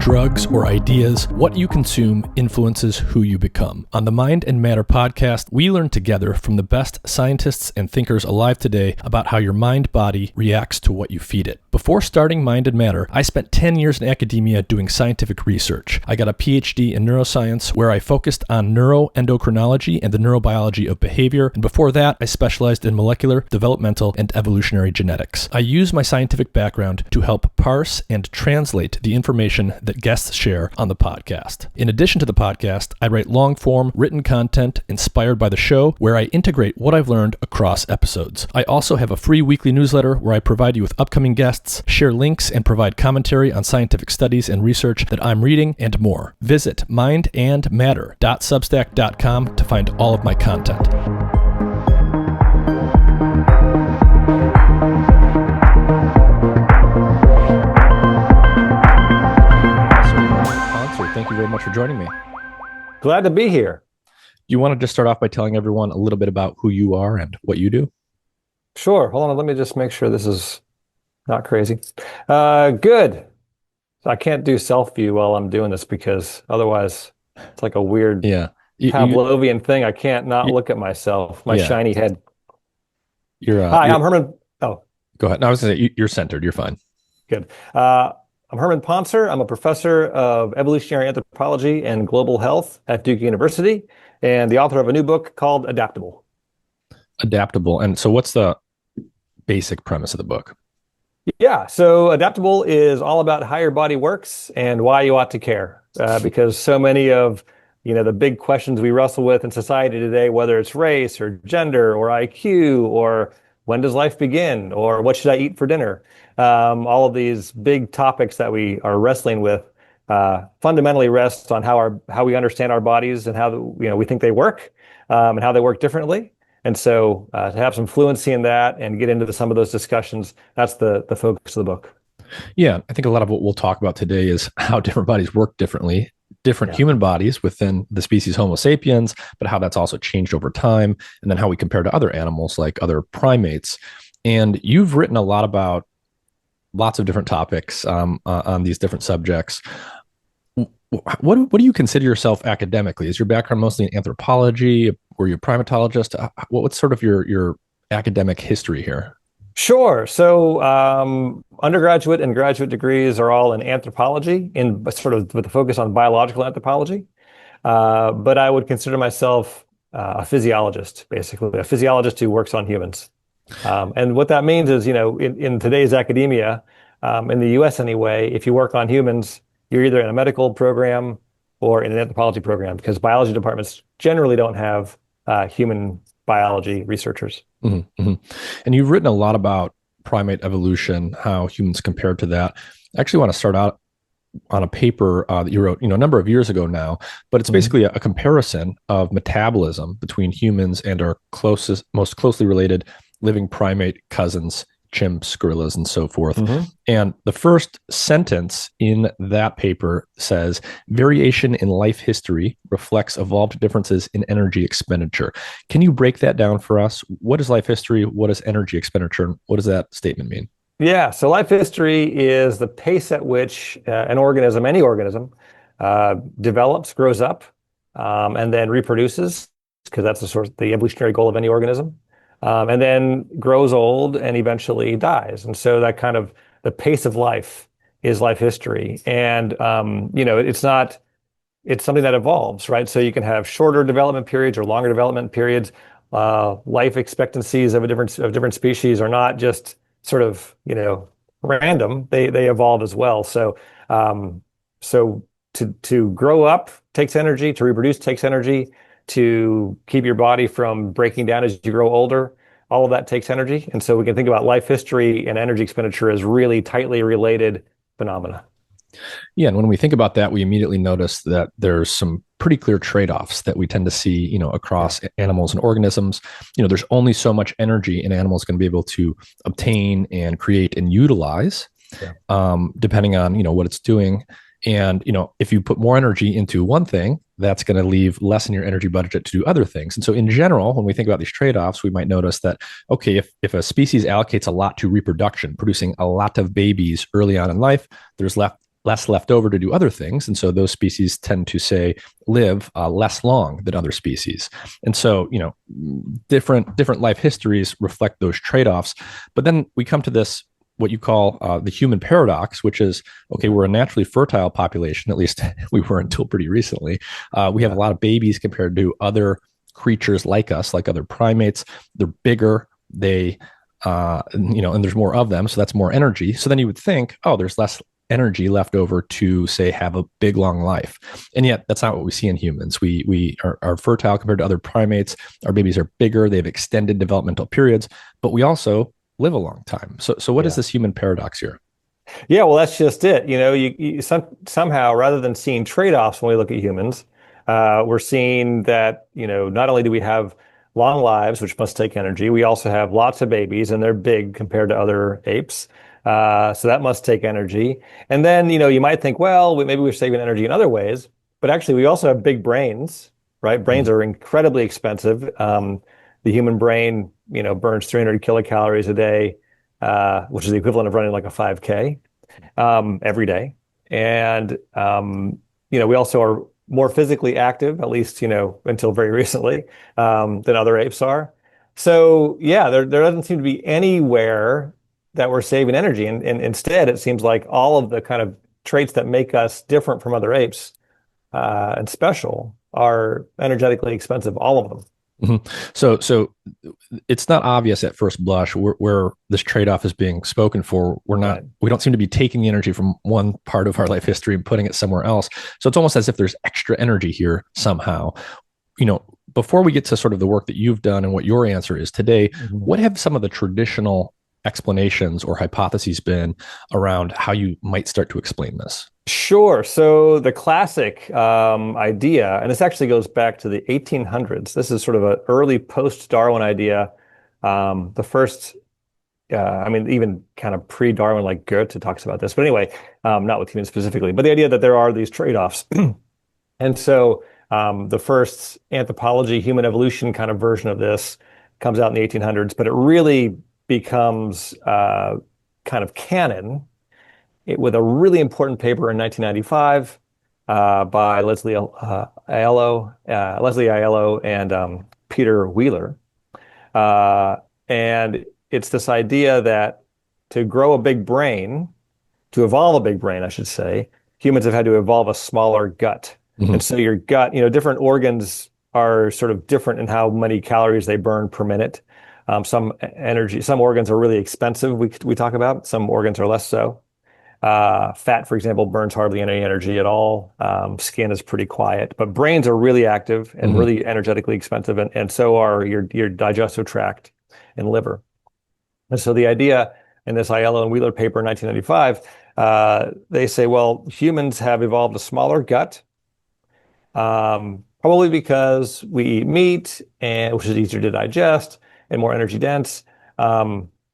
drugs, or ideas, what you consume influences who you become. On the Mind and Matter podcast, we learn together from the best scientists and thinkers alive today about how your mind-body reacts to what you feed it. Before starting Mind and Matter, I spent 10 years in academia doing scientific research. I got a PhD in neuroscience where I focused on neuroendocrinology and the neurobiology of behavior, and before that, I specialized in molecular, developmental, and evolutionary genetics. I use my scientific background to help parse and translate the information that guests share on the podcast. In addition to the podcast, I write long-form written content inspired by the show where I integrate what I've learned across episodes. I also have a free weekly newsletter where I provide you with upcoming guests, share links, and provide commentary on scientific studies and research that I'm reading, and more. Visit mindandmatter.substack.com to find all of my content. Thank you very much for joining me. Glad to be here. You want to just start off by telling everyone a little bit about who you are and what you do? Sure. Hold on. Let me just make sure this is not crazy. Good. So I can't do self-view while I'm doing this because otherwise it's like a weird Pavlovian thing. I can't not look at myself, my shiny head. Hi, I'm Herman. Oh, go ahead. No, I was going to say, you're centered. You're fine. Good. I'm Herman Pontzer. I'm a professor of evolutionary anthropology and global health at Duke University and the author of a new book called Adaptable. Adaptable. And so what's the basic premise of the book? Yeah, so Adaptable is all about how your body works and why you ought to care. Because so many of the big questions we wrestle with in society today, whether it's race or gender or IQ or when does life begin or what should I eat for dinner? All of these big topics that we are wrestling with fundamentally rest on how we understand our bodies and how we think they work and how they work differently. And so to have some fluency in that and get into some of those discussions, that's the focus of the book. Yeah, I think a lot of what we'll talk about today is how different bodies work differently, different human bodies within the species Homo sapiens, but how that's also changed over time, and then how we compare to other animals like other primates. And you've written a lot about lots of different topics on these different subjects. What do you consider yourself academically? Is your background mostly in anthropology? Were you a primatologist? What's sort of your academic history here? Sure. So undergraduate and graduate degrees are all in anthropology, in sort of with a focus on biological anthropology. But I would consider myself a physiologist, basically, a physiologist who works on humans. And what that means is, in today's academia, in the US anyway, if you work on humans, you're either in a medical program or in an anthropology program, because biology departments generally don't have human biology researchers. Mm-hmm, mm-hmm. And you've written a lot about primate evolution, how humans compare to that. I actually want to start out on a paper that you wrote, a number of years ago now, but it's basically a comparison of metabolism between humans and our most closely related living primate cousins, chimps, gorillas, and so forth. Mm-hmm. And the first sentence in that paper says, variation in life history reflects evolved differences in energy expenditure. Can you break that down for us? What is life history? What is energy expenditure? What does that statement mean? Yeah, so life history is the pace at which any organism, develops, grows up, and then reproduces, because that's the evolutionary goal of any organism. And then grows old and eventually dies. And so that kind of the pace of life is life history. And, it's something that evolves, right? So you can have shorter development periods or longer development periods. Life expectancies of different species are not just sort of, random. They evolve as well. So, to grow up takes energy, to reproduce takes energy, to keep your body from breaking down as you grow older, all of that takes energy. And so we can think about life history and energy expenditure as really tightly related phenomena. Yeah, and when we think about that, we immediately notice that there's some pretty clear trade-offs that we tend to see, across animals and organisms. There's only so much energy an animal is going to be able to obtain and create and utilize, depending on, what it's doing. And, if you put more energy into one thing, that's going to leave less in your energy budget to do other things. And so in general, when we think about these trade-offs, we might notice that, okay, if a species allocates a lot to reproduction, producing a lot of babies early on in life, there's less left over to do other things. And so those species tend to say live less long than other species. And so, different life histories reflect those trade-offs. But then we come to this, what you call the human paradox, which is, okay, we're a naturally fertile population, at least we were until pretty recently. We have a lot of babies compared to other creatures like us, like other primates. They're bigger, and there's more of them, so that's more energy. So then you would think, oh, there's less energy left over to, say, have a big long life. And yet that's not what we see in humans. We are fertile compared to other primates. Our babies are bigger, they have extended developmental periods, but we also live a long time. So what is this human paradox here? Yeah, well, that's just it. Somehow, rather than seeing trade-offs when we look at humans, we're seeing that, not only do we have long lives, which must take energy, we also have lots of babies, and they're big compared to other apes. So that must take energy. And then, you might think, well, maybe we're saving energy in other ways, but actually we also have big brains, right? Brains are incredibly expensive. The human brain, burns 300 kilocalories a day, which is the equivalent of running like a 5K every day. And, we also are more physically active, at least, until very recently, than other apes are. So, yeah, there doesn't seem to be anywhere that we're saving energy. And instead, it seems like all of the kind of traits that make us different from other apes and special are energetically expensive, all of them. So it's not obvious at first blush where this trade-off is being spoken for. We don't seem to be taking the energy from one part of our life history and putting it somewhere else. So it's almost as if there's extra energy here somehow. Before we get to sort of the work that you've done and what your answer is today, what have some of the traditional explanations or hypotheses been around how you might start to explain this? Sure. So the classic idea, and this actually goes back to the 1800s. This is sort of an early post-Darwin idea. The first, even kind of pre-Darwin, like Goethe talks about this. But anyway, not with humans specifically, but the idea that there are these trade-offs. And so the first anthropology, human evolution kind of version of this comes out in the 1800s, but it really becomes kind of canon with a really important paper in 1995 by Leslie Aiello and Peter Wheeler. And it's this idea that to grow a big brain, to evolve a big brain, I should say, humans have had to evolve a smaller gut. And so your gut, different organs are sort of different in how many calories they burn per minute. Some organs are really expensive, we talk about. Some organs are less so. Fat, for example, burns hardly any energy at all. Skin is pretty quiet, but brains are really active and really energetically expensive, and so are your digestive tract and liver. And so the idea in this Aiello and Wheeler paper in 1995, they say, well, humans have evolved a smaller gut, probably because we eat meat, which is easier to digest and more energy dense.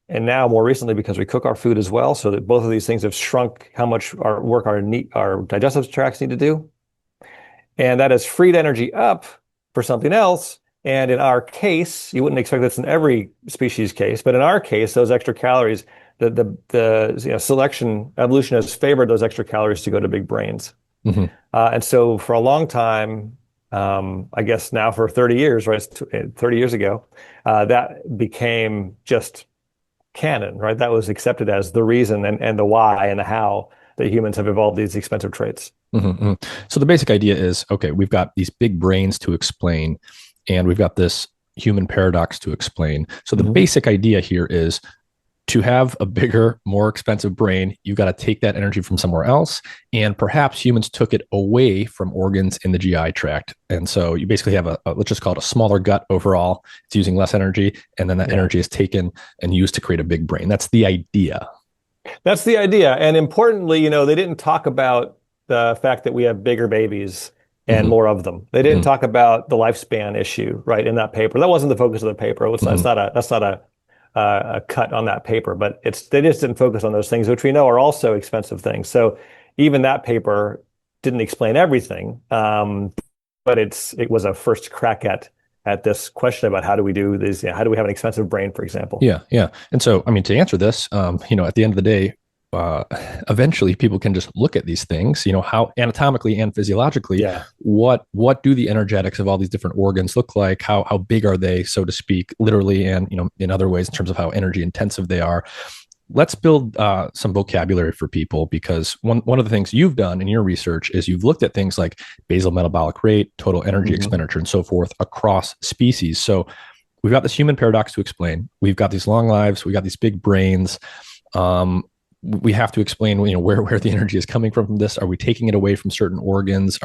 And now, more recently, because we cook our food as well, so that both of these things have shrunk how much our digestive tracts need to do. And that has freed energy up for something else. And in our case, you wouldn't expect this in every species case, but in our case, those extra calories, selection, evolution has favored those extra calories to go to big brains. And so for a long time, I guess now for 30 years, right, 30 years ago, that became just canon, right? That was accepted as the reason and the why and the how that humans have evolved these expensive traits. So the basic idea is, okay, we've got these big brains to explain, and we've got this human paradox to explain. So the basic idea here is to have a bigger, more expensive brain, you've got to take that energy from somewhere else. And perhaps humans took it away from organs in the GI tract. And so you basically have let's just call it a smaller gut overall. It's using less energy. And then that energy is taken and used to create a big brain. That's the idea. That's the idea. And importantly, they didn't talk about the fact that we have bigger babies and more of them. They didn't talk about the lifespan issue, right, in that paper. That wasn't the focus of the paper. That's not a cut on that paper, but they just didn't focus on those things, which we know are also expensive things. So even that paper didn't explain everything, but it was a first crack at this question about how do we do this? How do we have an expensive brain, for example? Yeah. And so, to answer this, at the end of the day, uh, eventually people can just look at these things, how anatomically and physiologically, Yeah. what do the energetics of all these different organs look like? How big are they, so to speak, literally, and in other ways in terms of how energy intensive they are. Let's build some vocabulary for people, because one of the things you've done in your research is you've looked at things like basal metabolic rate, total energy expenditure, and so forth across species. So we've got this human paradox to explain. We've got these long lives. We got these big brains. Um, we have to explain, where the energy is coming from this. Are we taking it away from certain organs?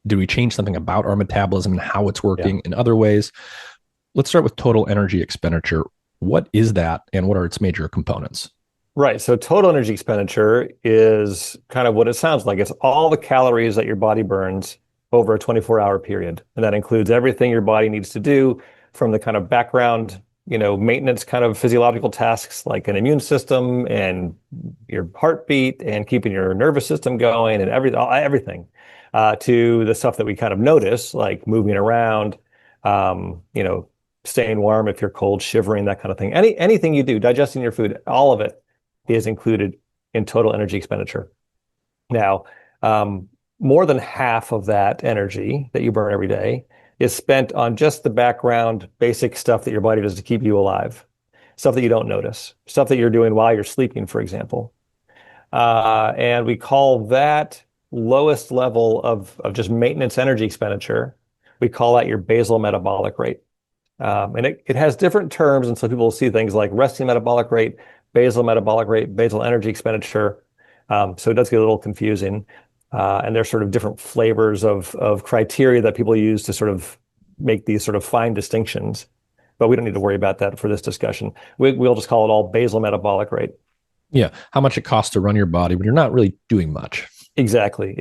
Do we change something about our metabolism and how it's working in other ways? Let's start with total energy expenditure. What is that, and what are its major components? Right. So total energy expenditure is kind of what it sounds like. It's all the calories that your body burns over a 24-hour period. And that includes everything your body needs to do, from the kind of background, maintenance kind of physiological tasks like an immune system and your heartbeat and keeping your nervous system going and everything, to the stuff that we kind of notice, like moving around, staying warm if you're cold, shivering, that kind of thing. Anything you do, digesting your food, all of it is included in total energy expenditure. Now, more than half of that energy that you burn every day is spent on just the background basic stuff that your body does to keep you alive, stuff that you don't notice, stuff that you're doing while you're sleeping, for example. And we call that lowest level of just maintenance energy expenditure, we call that your basal metabolic rate. And it has different terms, and so people will see things like resting metabolic rate, basal metabolic rate, basal energy expenditure. So it does get a little confusing. And there's sort of different flavors of criteria that people use to sort of make these sort of fine distinctions. But we don't need to worry about that for this discussion. We'll just call it all basal metabolic rate. Yeah, how much it costs to run your body when you're not really doing much. Exactly.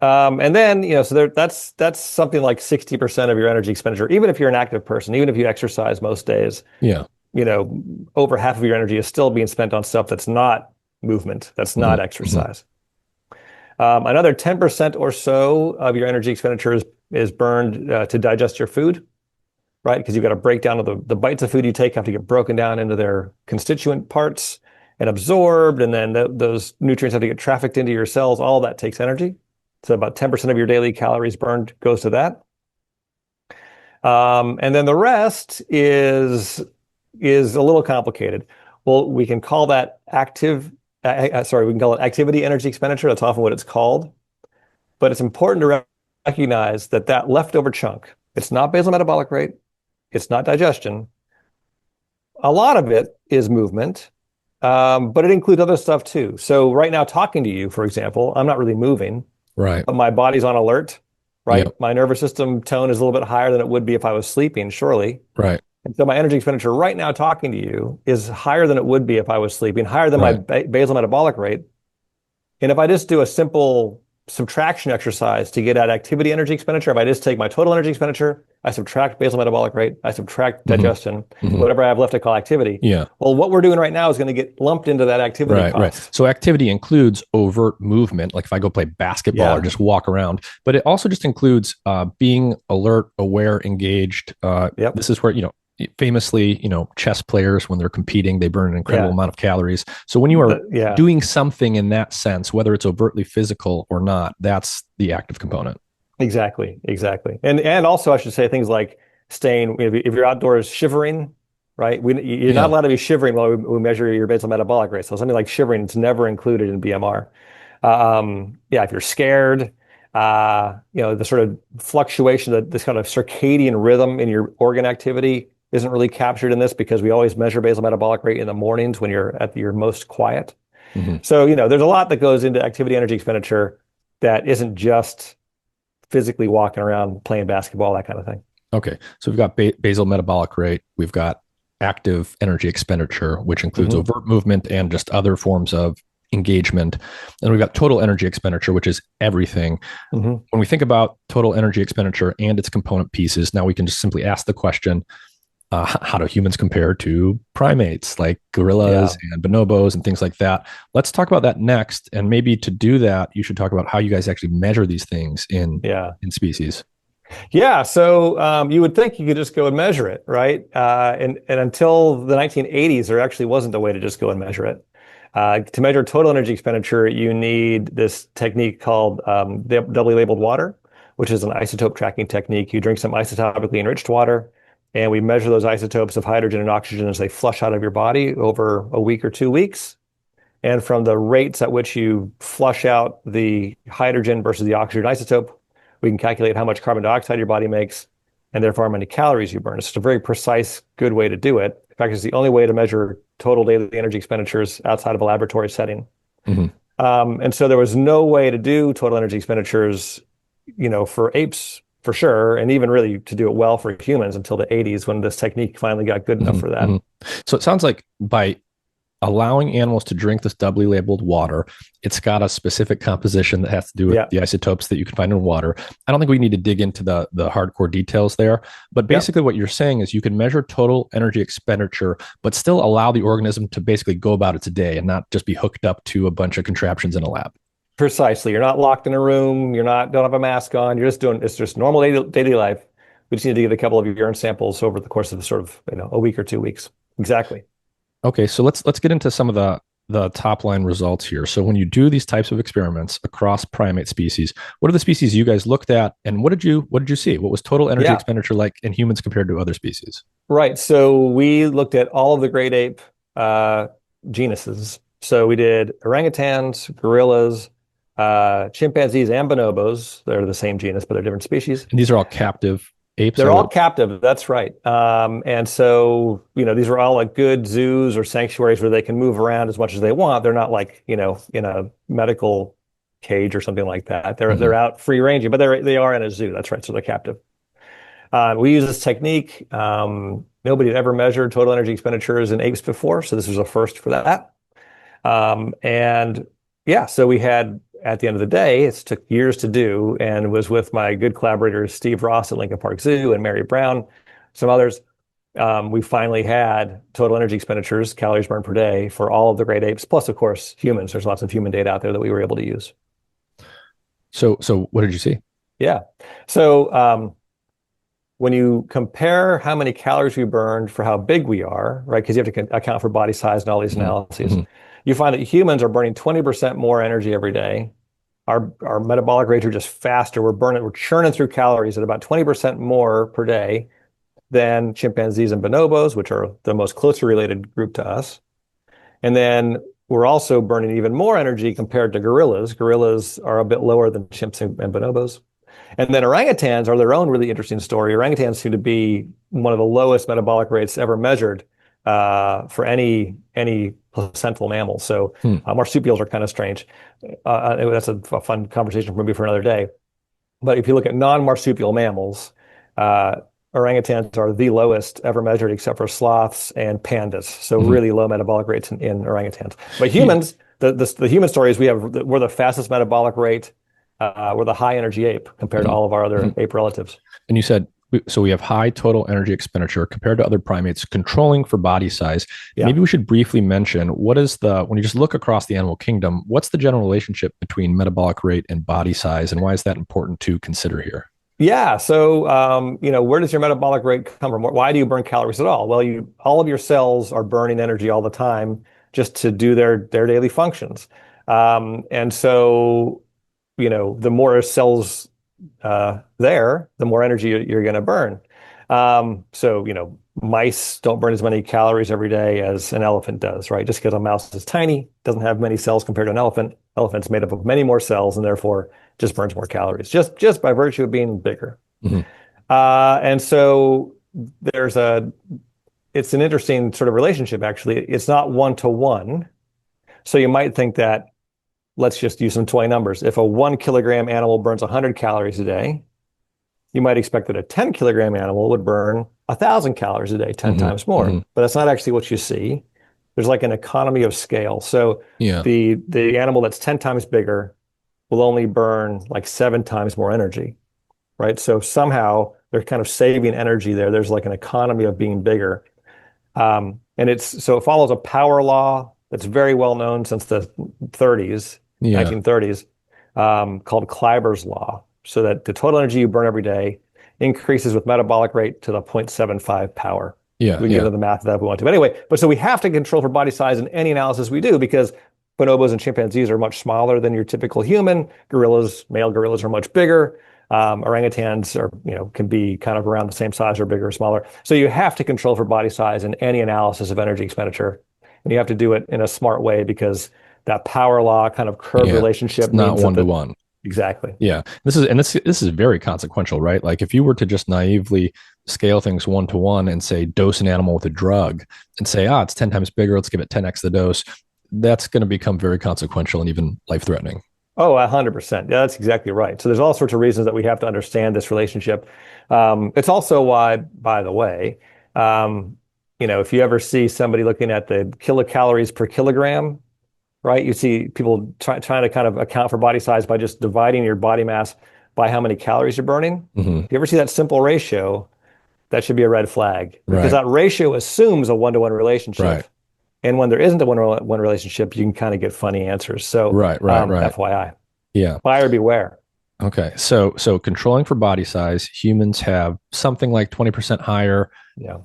And then, so that's something like 60% of your energy expenditure, even if you're an active person, even if you exercise most days. Yeah. Over half of your energy is still being spent on stuff that's not movement, that's not exercise. Another 10% or so of your energy expenditure is burned to digest your food, right? Because you've got to break down the bites of food you take have to get broken down into their constituent parts and absorbed, and then those nutrients have to get trafficked into your cells. All that takes energy. So about 10% of your daily calories burned goes to that. And then the rest is a little complicated. Well, we can call that we can call it activity energy expenditure. That's often what it's called. But it's important to recognize that leftover chunk, it's not basal metabolic rate, it's not digestion. A lot of it is movement, but it includes other stuff too. So right now, talking to you, for example, I'm not really moving, right? But my body's on alert, right? Yep. My nervous system tone is a little bit higher than it would be if I was sleeping, surely. Right. And so my energy expenditure right now talking to you is higher than it would be if I was sleeping, higher than my basal metabolic rate. And if I just do a simple subtraction exercise to get at activity energy expenditure, if I just take my total energy expenditure, I subtract basal metabolic rate, I subtract digestion, whatever I have left, I call activity. Yeah. Well, what we're doing right now is going to get lumped into that activity cost. Right. So activity includes overt movement, like if I go play basketball or just walk around, but it also just includes being alert, aware, engaged. This is where, famously, chess players, when they're competing, they burn an incredible amount of calories. So when you are doing something in that sense, whether it's overtly physical or not, that's the active component. Exactly. And also I should say things like staying, if you're outdoors shivering, right? You're not allowed to be shivering while we measure your basal metabolic rate. So something like shivering, it's never included in BMR. If you're scared, the sort of fluctuation, this kind of circadian rhythm in your organ activity isn't really captured in this, because we always measure basal metabolic rate in the mornings when you're at your most quiet. So, there's a lot that goes into activity energy expenditure that isn't just physically walking around playing basketball, that kind of thing. Okay. So we've got basal metabolic rate. We've got active energy expenditure, which includes overt movement and just other forms of engagement. And we've got total energy expenditure, which is everything. When we think about total energy expenditure and its component pieces, now we can just simply ask the question, how do humans compare to primates like gorillas and bonobos and things like that? Let's talk about that next. And maybe to do that, you should talk about how you guys actually measure these things in species. Yeah, so you would think you could just go and measure it, right? And until the 1980s, there actually wasn't a way to just go and measure it. To measure total energy expenditure, you need this technique called doubly labeled water, which is an isotope tracking technique. You drink some isotopically enriched water, and we measure those isotopes of hydrogen and oxygen as they flush out of your body over a week or 2 weeks. And from the rates at which you flush out the hydrogen versus the oxygen isotope, we can calculate how much carbon dioxide your body makes and therefore how many calories you burn. It's just a very precise, good way to do it. In fact, it's the only way to measure total daily energy expenditures outside of a laboratory setting. Mm-hmm. And so there was no way to do total energy expenditures, for apes for sure, and even really to do it well for humans until the 80s when this technique finally got good enough for that. So it sounds like by allowing animals to drink this doubly labeled water, it's got a specific composition that has to do with the isotopes that you can find in water. I don't think we need to dig into the hardcore details there, but basically what you're saying is you can measure total energy expenditure, but still allow the organism to basically go about its day and not just be hooked up to a bunch of contraptions in a lab. Precisely. You're not locked in a room. Don't have a mask on. It's just normal daily life. We just need to get a couple of urine samples over the course of sort of, a week or 2 weeks. Exactly. Okay, so let's get into some of the top line results here. So when you do these types of experiments across primate species, what are the species you guys looked at, and what did you see? What was total energy expenditure like in humans compared to other species? Right. So we looked at all of the great ape genuses. So we did orangutans, gorillas, chimpanzees, and bonobos. They're the same genus, but they're different species. And these are all captive apes? They're all captive. That's right. And so, these are all like good zoos or sanctuaries where they can move around as much as they want. They're not like, in a medical cage or something like that. They're out free ranging, but they are in a zoo. That's right. So they're captive. We use this technique. Nobody had ever measured total energy expenditures in apes before, so this was a first for that. So we had, at the end of the day, it took years to do, and was with my good collaborators, Steve Ross at Lincoln Park Zoo and Mary Brown, some others. We finally had total energy expenditures, calories burned per day, for all of the great apes, plus, of course, humans. There's lots of human data out there that we were able to use. So what did you see? Yeah. So when you compare how many calories we burned for how big we are, right, because you have to account for body size and all these analyses, you find that humans are burning 20% more energy every day. Our metabolic rates are just faster. We're churning through calories at about 20% more per day than chimpanzees and bonobos, which are the most closely related group to us. And then we're also burning even more energy compared to gorillas. Gorillas are a bit lower than chimps and bonobos. And then orangutans are their own really interesting story. Orangutans seem to be one of the lowest metabolic rates ever measured for any placental mammal. So marsupials are kind of strange. That's a fun conversation maybe for another day. But if you look at non-marsupial mammals, orangutans are the lowest ever measured, except for sloths and pandas. So really low metabolic rates in orangutans. But humans, the human story is we're the fastest metabolic rate. We're the high energy ape compared to all of our other ape relatives. And you said, so we have high total energy expenditure compared to other primates, controlling for body size. Yeah. Maybe we should briefly mention when you just look across the animal kingdom, what's the general relationship between metabolic rate and body size, and why is that important to consider here? Yeah. So, where does your metabolic rate come from? Why do you burn calories at all? Well, all of your cells are burning energy all the time just to do their daily functions. And so, the more cells the more energy you're going to burn. Mice don't burn as many calories every day as an elephant does, right? Just because a mouse is tiny, doesn't have many cells compared to an elephant. Elephant's made up of many more cells and therefore just burns more calories, just by virtue of being bigger. And so it's an interesting sort of relationship, actually. It's not one-to-one. So you might think that, let's just use some toy numbers. If a 1 kilogram animal burns 100 calories a day, you might expect that a 10 kilogram animal would burn 1,000 calories a day, 10 times more. But that's not actually what you see. There's like an economy of scale. So the animal that's 10 times bigger will only burn like 7 times more energy, right? So somehow they're kind of saving energy there. There's like an economy of being bigger. And it follows a power law that's very well known since the 1930s, called Kleiber's law. So that the total energy you burn every day increases with metabolic rate to the 0.75 power. Yeah. We can get into the math of that if we want to. But anyway, so we have to control for body size in any analysis we do because bonobos and chimpanzees are much smaller than your typical human. Gorillas, male gorillas are much bigger. Orangutans are, can be kind of around the same size or bigger or smaller. So you have to control for body size in any analysis of energy expenditure. And you have to do it in a smart way because that power law kind of curved relationship it's not one to one. Exactly. Yeah. This is very consequential, right? Like if you were to just naively scale things 1 to 1 and say dose an animal with a drug and say, it's 10 times bigger, let's give it 10x the dose, that's going to become very consequential and even life-threatening. Oh, 100%. Yeah, that's exactly right. So there's all sorts of reasons that we have to understand this relationship. It's also why, by the way, if you ever see somebody looking at the kilocalories per kilogram, right? You see people trying to kind of account for body size by just dividing your body mass by how many calories you're burning. Mm-hmm. If you ever see that simple ratio, that should be a red flag because that ratio assumes a one-to-one relationship. Right. And when there isn't a one-to-one relationship, you can kind of get funny answers. So right. FYI. Yeah. Buyer beware. Okay. So controlling for body size, humans have something like 20% higher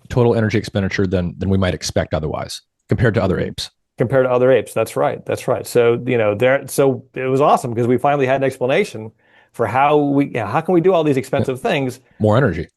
total energy expenditure than we might expect otherwise compared to other apes. Compared to other apes. That's right. So, so it was awesome because we finally had an explanation for how can we do all these expensive things? More energy.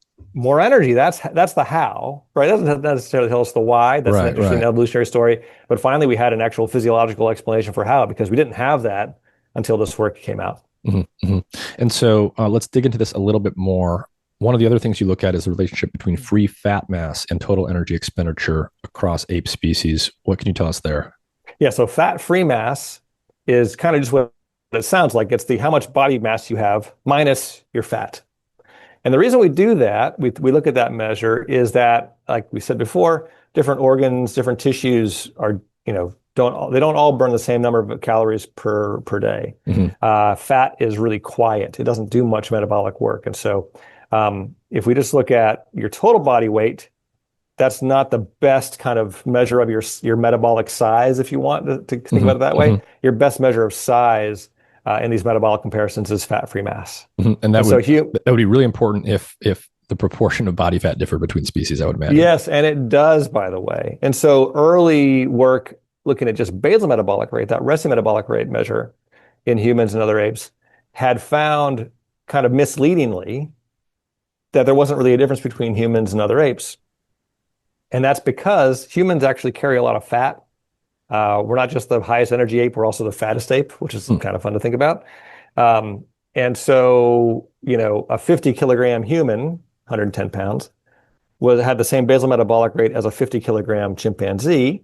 That's the how, right? It doesn't necessarily tell us the why. That's an interesting evolutionary story. But finally, we had an actual physiological explanation for how, because we didn't have that until this work came out. Mm-hmm, mm-hmm. And so let's dig into this a little bit more. One of the other things you look at is the relationship between free fat mass and total energy expenditure across ape species. What can you tell us there? Yeah, so fat-free mass is kind of just what it sounds like. It's how much body mass you have minus your fat. And the reason we do that, we look at that measure, is that, like we said before, different organs, different tissues are, don't all burn the same number of calories per day. Mm-hmm. Fat is really quiet. It doesn't do much metabolic work. And so if we just look at your total body weight, that's not the best kind of measure of your metabolic size, if you want to think mm-hmm. about it that way. Mm-hmm. Your best measure of size in these metabolic comparisons is fat-free mass. Mm-hmm. And that would be really important if the proportion of body fat differed between species, I would imagine. Yes, and it does, by the way. And so early work looking at just basal metabolic rate, that resting metabolic rate measure in humans and other apes, had found kind of misleadingly that there wasn't really a difference between humans and other apes. And that's because humans actually carry a lot of fat. We're not just the highest energy ape, we're also the fattest ape, which is kind of fun to think about. And so, a 50 kilogram human, 110 pounds, had the same basal metabolic rate as a 50 kilogram chimpanzee,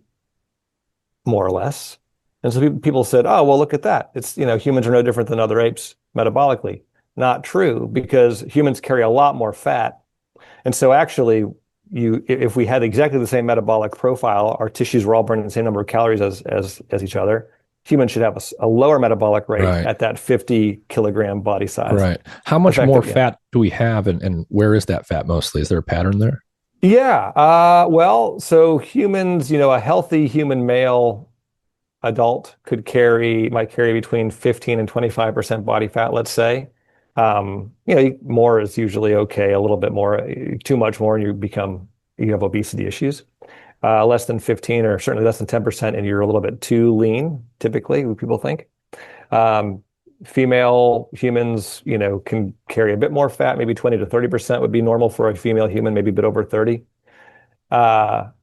more or less. And so people said, oh, well, look at that. It's, humans are no different than other apes metabolically. Not true, because humans carry a lot more fat. And so actually, if we had exactly the same metabolic profile, our tissues were all burning the same number of calories as each other, humans should have a lower metabolic rate at that 50 kilogram body size. Right. How much more fat do we have, and where is that fat mostly? Is there a pattern there? Yeah. Well, so humans, a healthy human male adult might carry between 15 and 25% body fat, let's say. More is usually okay. A little bit more, too much more, and you have obesity issues. Less than 15 or certainly less than 10%, and you're a little bit too lean, typically, people think. Female humans, can carry a bit more fat, maybe 20 to 30% would be normal for a female human, maybe a bit over 30. For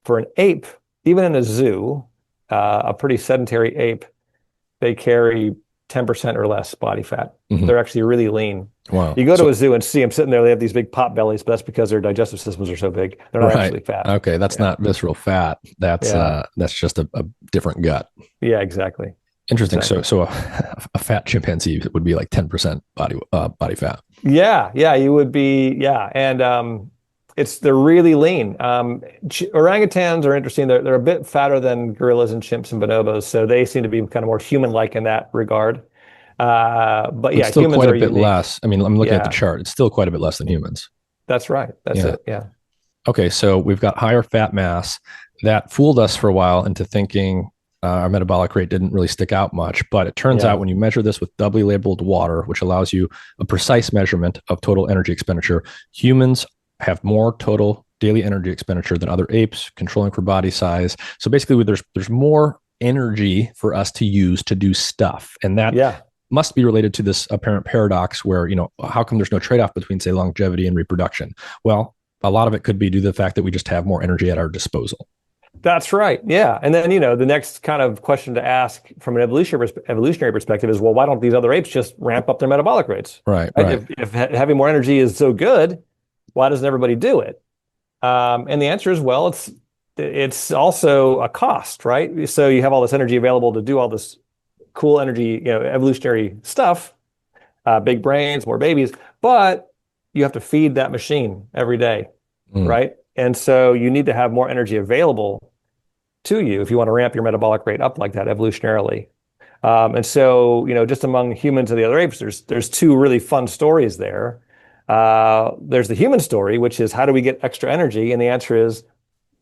an ape, even in a zoo, a pretty sedentary ape, they carry 10% or less body fat. Mm-hmm. They're actually really lean. Wow. You go to a zoo and see them sitting there, they have these big pot bellies, but that's because their digestive systems are so big. They're not actually fat. Okay, that's not visceral fat. That's just a different gut. Yeah, exactly. Interesting. Exactly. So a fat chimpanzee would be like 10% body fat. Yeah, you would be, and they're really lean. Orangutans are interesting. They're a bit fatter than gorillas and chimps and bonobos, so they seem to be kind of more human-like in that regard. But it's still humans quite a bit unique. less. I mean, I'm looking at the chart. It's still quite a bit less than humans. That's right. That's it. Yeah. Okay, so we've got higher fat mass. That fooled us for a while into thinking our metabolic rate didn't really stick out much, but it turns out when you measure this with doubly labeled water, which allows you a precise measurement of total energy expenditure, humans have more total daily energy expenditure than other apes, controlling for body size. So basically, there's more energy for us to use to do stuff, and that must be related to this apparent paradox where, how come there's no trade-off between, say, longevity and reproduction? Well, a lot of it could be due to the fact that we just have more energy at our disposal. That's right. Yeah. And then, the next kind of question to ask from an evolutionary perspective is, well, why don't these other apes just ramp up their metabolic rates? Right. If having more energy is so good, why doesn't everybody do it? And the answer is, well, it's also a cost, right? So you have all this energy available to do all this cool energy, evolutionary stuff, big brains, more babies, but you have to feed that machine every day, right? And so you need to have more energy available to you if you want to ramp your metabolic rate up like that evolutionarily. And so, just among humans and the other apes, there's two really fun stories there. There's the human story, which is how do we get extra energy? And the answer is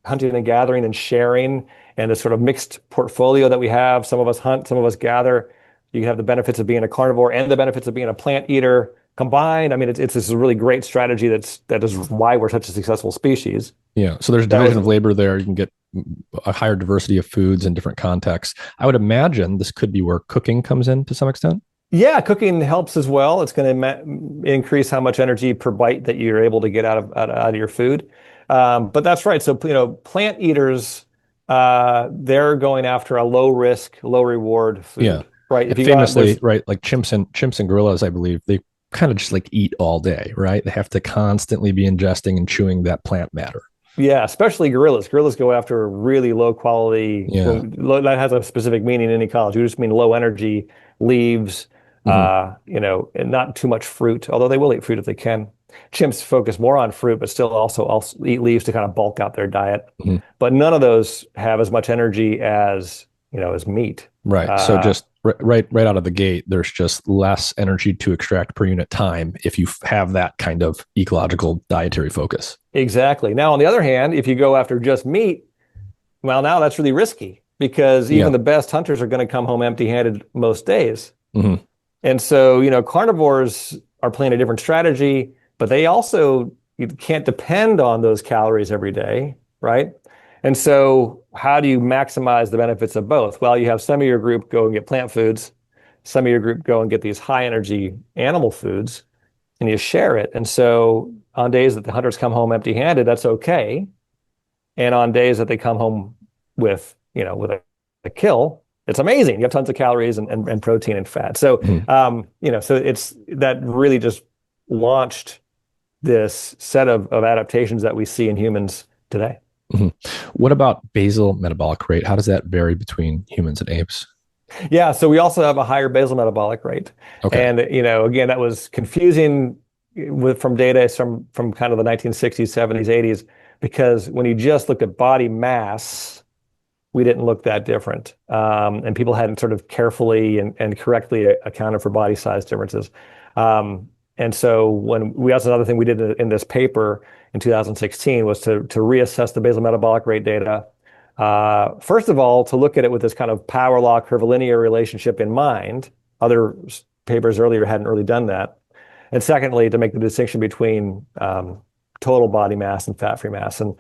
hunting and gathering and sharing, and the sort of mixed portfolio that we have. Some of us hunt, some of us gather. You have the benefits of being a carnivore and the benefits of being a plant eater combined. I mean, it's this really great strategy that is why we're such a successful species. Yeah. So there's division of labor there. You can get a higher diversity of foods in different contexts. I would imagine this could be where cooking comes in to some extent. Yeah, cooking helps as well. It's going to increase how much energy per bite that you're able to get out of your food. But that's right. So, plant eaters, they're going after a low risk, low reward food. Yeah. Right. If famously, right, like chimps and gorillas, I believe, they kind of just like eat all day, right? They have to constantly be ingesting and chewing that plant matter. Yeah, especially gorillas. Gorillas go after really low quality. Yeah. That has a specific meaning in ecology. We just mean low energy leaves, and not too much fruit, although they will eat fruit if they can. Chimps focus more on fruit, but still also eat leaves to kind of bulk out their diet. But none of those have as much energy as meat. Right. So just right out of the gate, there's just less energy to extract per unit time if you have that kind of ecological dietary focus. Exactly. Now, on the other hand, if you go after just meat, well, now that's really risky because even the best hunters are going to come home empty-handed most days. And so, carnivores are playing a different strategy, but they also you can't depend on those calories every day, right? And so how do you maximize the benefits of both? Well, you have some of your group go and get plant foods, some of your group go and get these high energy animal foods, and you share it. And so on days that the hunters come home empty-handed, that's okay. And on days that they come home with a kill, it's amazing. You have tons of calories and protein and fat. So, so it's that really just launched this set of adaptations that we see in humans today. What about basal metabolic rate? How does that vary between humans and apes? Yeah, so we also have a higher basal metabolic rate. Okay. And, again, that was confusing from data from kind of the 1960s, 70s, 80s, because when you just looked at body mass, we didn't look that different. And people hadn't sort of carefully and correctly accounted for body size differences. And so that's another thing we did in this paper in 2016 was to reassess the basal metabolic rate data. First of all, to look at it with this kind of power law curvilinear relationship in mind. Other papers earlier hadn't really done that. And secondly, to make the distinction between total body mass and fat-free mass. And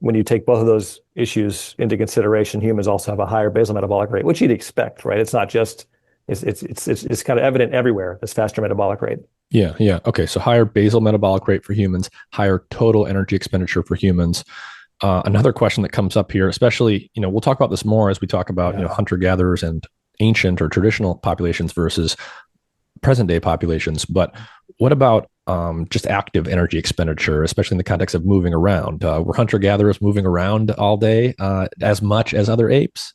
when you take both of those issues into consideration, humans also have a higher basal metabolic rate, which you'd expect, right? It's not just it's kind of evident everywhere, this faster metabolic rate. Yeah. Okay. So higher basal metabolic rate for humans, higher total energy expenditure for humans. Another question that comes up here, especially, we'll talk about this more as we talk about, hunter-gatherers and ancient or traditional populations versus present day populations. But what about just active energy expenditure, especially in the context of moving around? Were hunter-gatherers moving around all day as much as other apes?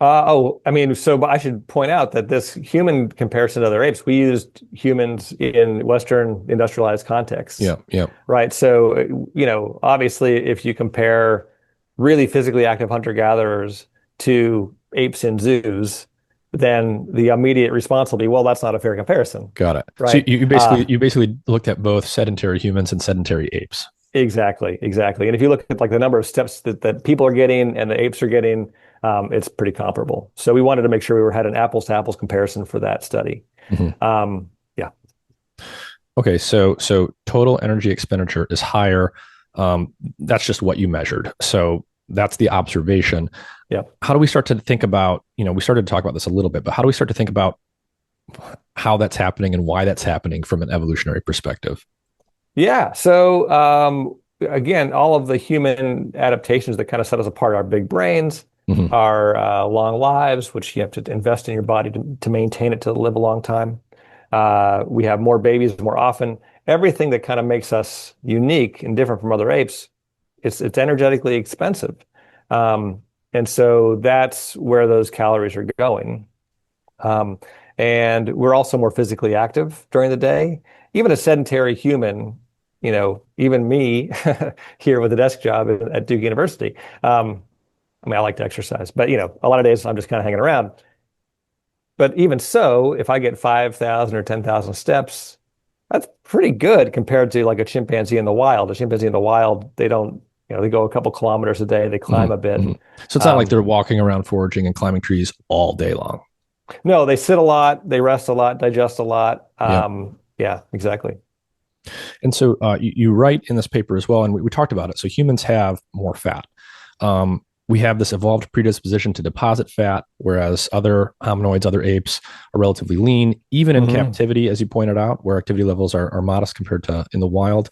So I should point out that this human comparison to other apes, we used humans in Western industrialized contexts. Yeah. Right. So, obviously, if you compare really physically active hunter-gatherers to apes in zoos, then the immediate response will be, well, that's not a fair comparison. Got it. Right. So you basically looked at both sedentary humans and sedentary apes. Exactly. And if you look at like the number of steps that people are getting and the apes are getting, it's pretty comparable. So we wanted to make sure we had an apples to apples comparison for that study. Yeah. Okay. So total energy expenditure is higher That's just what you measured. So that's the observation. Yeah. How do we start to think about, we started to talk about this a little bit, but how do we start to think about how that's happening and why that's happening from an evolutionary perspective? Yeah. So again, all of the human adaptations that kind of set us apart, our big brains, Mm-hmm. our long lives, which you have to invest in your body to maintain it to live a long time. We have more babies more often. Everything that kind of makes us unique and different from other apes, it's energetically expensive. And so that's where those calories are going. Um, and we're also more physically active during the day. Even a sedentary human, even me here with a desk job at Duke University, I mean, I like to exercise, but a lot of days I'm just kind of hanging around. But even so, if I get 5,000 or 10,000 steps, that's pretty good compared to like a chimpanzee in the wild. A chimpanzee in the wild, they don't, they go a couple kilometers a day, they climb a Mm-hmm. bit. Mm-hmm. So it's not like they're walking around foraging and climbing trees all day long. No, they sit a lot, they rest a lot, digest a lot. Yep. Yeah, exactly. And so you write in this paper as well, and we talked about it. So humans have more fat. We have this evolved predisposition to deposit fat, whereas other hominoids, other apes, are relatively lean, even in captivity, as you pointed out, where activity levels are modest compared to in the wild.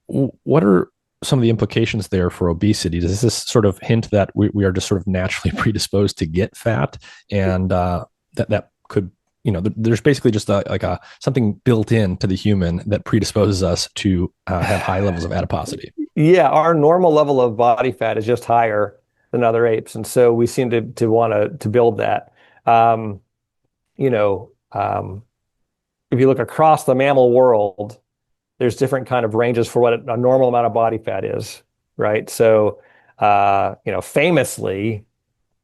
What are some of the implications there for obesity? Does this sort of hint that we are just sort of naturally predisposed to get fat, and that could, there's basically just something built into the human that predisposes us to have high levels of adiposity? Yeah, our normal level of body fat is just higher than other apes, and so we seem to want to build that. Um, you know, um, if you look across the mammal world, there's different kind of ranges for what a normal amount of body fat is, right? So, famously,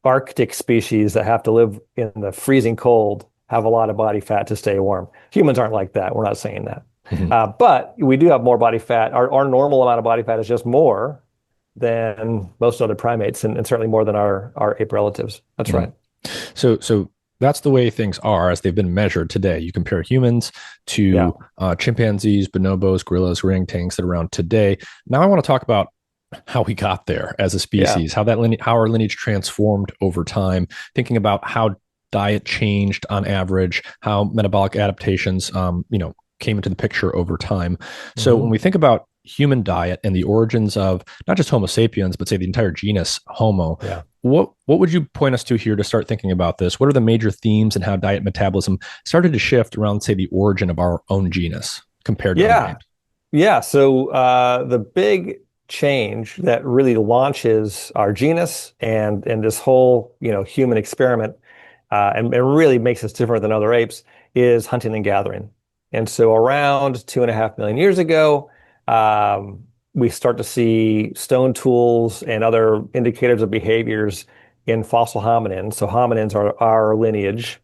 Arctic species that have to live in the freezing cold have a lot of body fat to stay warm. Humans aren't like that. We're not saying that. Mm-hmm. But we do have more body fat. Our normal amount of body fat is just more than most other primates, and certainly more than our ape relatives. That's Mm-hmm. right. So that's the way things are as they've been measured today. You compare humans Yeah. to chimpanzees, bonobos, gorillas, orangutans that are around today. Now I want to talk about how we got there as a Yeah. species, how our lineage transformed over time, thinking about how diet changed on average, how metabolic adaptations, came into the picture over time. So when we think about human diet and the origins of not just Homo sapiens, but say the entire genus Homo, Yeah. what would you point us to here to start thinking about this? What are the major themes and how diet metabolism started to shift around, say, the origin of our own genus compared to other Yeah. apes? Yeah. So the big change that really launches our genus and this whole human experiment and it really makes us different than other apes is hunting and gathering. And so around 2.5 million years ago, we start to see stone tools and other indicators of behaviors in fossil hominins. So hominins are our lineage.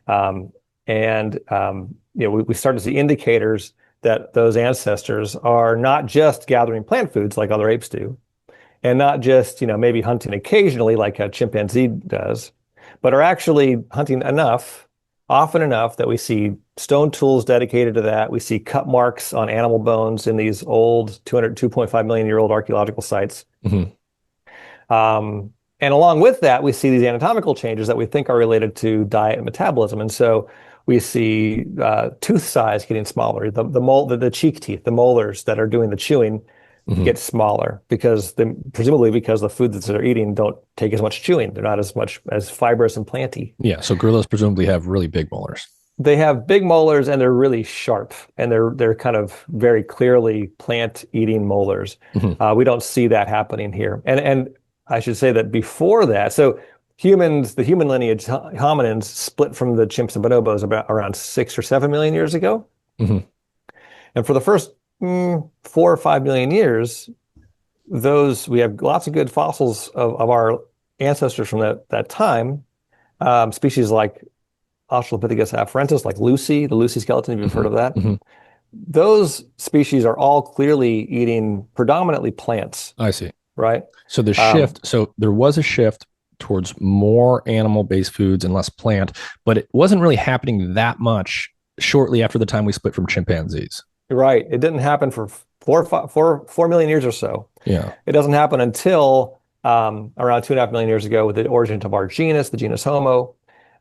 Um, we start to see indicators that those ancestors are not just gathering plant foods like other apes do, and not just, maybe hunting occasionally like a chimpanzee does, but are actually hunting often enough that we see stone tools dedicated to that. We see cut marks on animal bones in these old 2.5 million year old archaeological sites. Mm-hmm. And along with that, we see these anatomical changes that we think are related to diet and metabolism. And so we see tooth size getting smaller. The cheek teeth, the molars that are doing the chewing, Mm-hmm. get smaller presumably because the foods that they're eating don't take as much chewing. They're not as fibrous and planty. Yeah. So gorillas presumably have really big molars. They have big molars and they're really sharp and they're kind of very clearly plant eating molars. Mm-hmm. We don't see that happening here. And I should say that before that, so the human lineage, hominins split from the chimps and bonobos about around 6 or 7 million years ago. Mm-hmm. And for the first 4 or 5 million years, we have lots of good fossils of our ancestors from that time. Species like Australopithecus afarensis, like Lucy, the Lucy skeleton, if you've heard of that. Mm-hmm. Those species are all clearly eating predominantly plants, I see. right? So there was a shift towards more animal-based foods and less plant, but it wasn't really happening that much shortly after the time we split from chimpanzees. Right. It didn't happen for 4 million years or so. Yeah. It doesn't happen until around 2.5 million years ago with the origin of our genus, the genus Homo.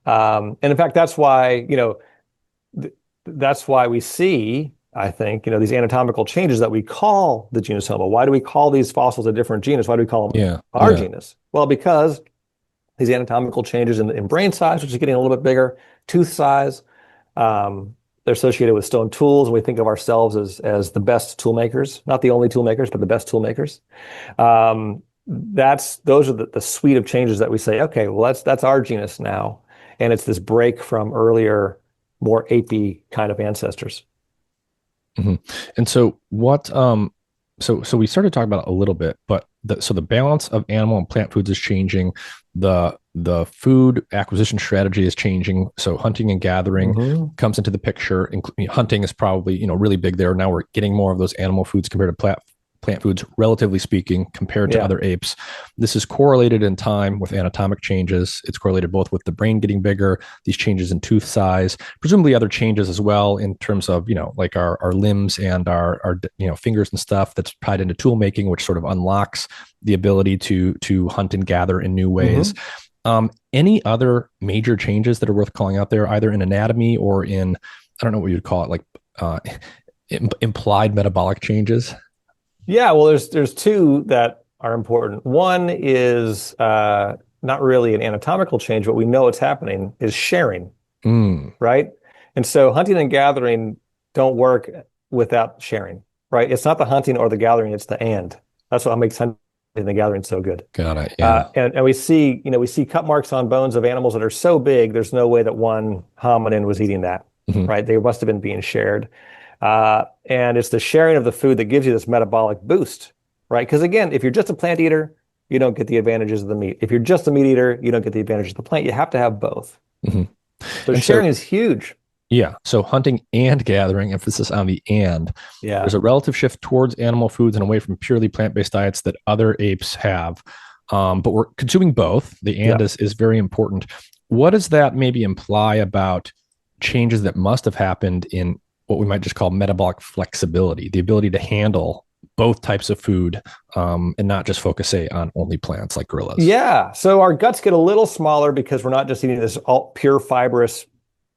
And in fact, that's why, th that's why we see, I think, these anatomical changes that we call the genus Homo. Why do we call these fossils a different genus? Why do we call them Yeah. our Yeah. genus? Well, because these anatomical changes in brain size, which is getting a little bit bigger, tooth size, they're associated with stone tools. And we think of ourselves as the best tool makers, not the only tool makers, but the best tool makers. Those are the suite of changes that we say, okay, well, that's our genus now. And it's this break from earlier, more apey kind of ancestors. hmm And so so we started talking about it a little bit, but the balance of animal and plant foods is changing. The food acquisition strategy is changing. So hunting and gathering Mhm. comes into the picture. Hunting is probably, really big there. Now we're getting more of those animal foods compared to plant foods, relatively speaking, compared to Yeah. other apes. This is correlated in time with anatomic changes. It's correlated both with the brain getting bigger, these changes in tooth size, presumably other changes as well in terms of, like our limbs and our fingers and stuff that's tied into tool making, which sort of unlocks the ability to hunt and gather in new ways. Mhm. Any other major changes that are worth calling out there, either in anatomy or in, I don't know what you'd call it, like implied metabolic changes? Yeah, well, there's two that are important. One is not really an anatomical change, but we know it's happening, is sharing, Mm, right? And so hunting and gathering don't work without sharing, right? It's not the hunting or the gathering, it's the and. That's what makes hunting and the gathering so good. got it. Yeah. And we see cut marks on bones of animals that are so big, there's no way that one hominin was eating that, Mhm. right? They must have been being shared. And it's the sharing of the food that gives you this metabolic boost, right? Because again, if you're just a plant eater, you don't get the advantages of the meat. If you're just a meat eater, you don't get the advantages of the plant. You have to have both. Mhm. So And so, sharing is huge. yeah, so hunting and gathering, emphasis on the and. There's Yeah. a relative shift towards animal foods and away from purely plant-based diets that other apes have. But we're consuming both. The and Yeah. is very important. What does that maybe imply about changes that must have happened in what we might just call metabolic flexibility, the ability to handle both types of food, and not just focus, say, on only plants like gorillas? Yeah. So our guts get a little smaller because we're not just eating this all pure fibrous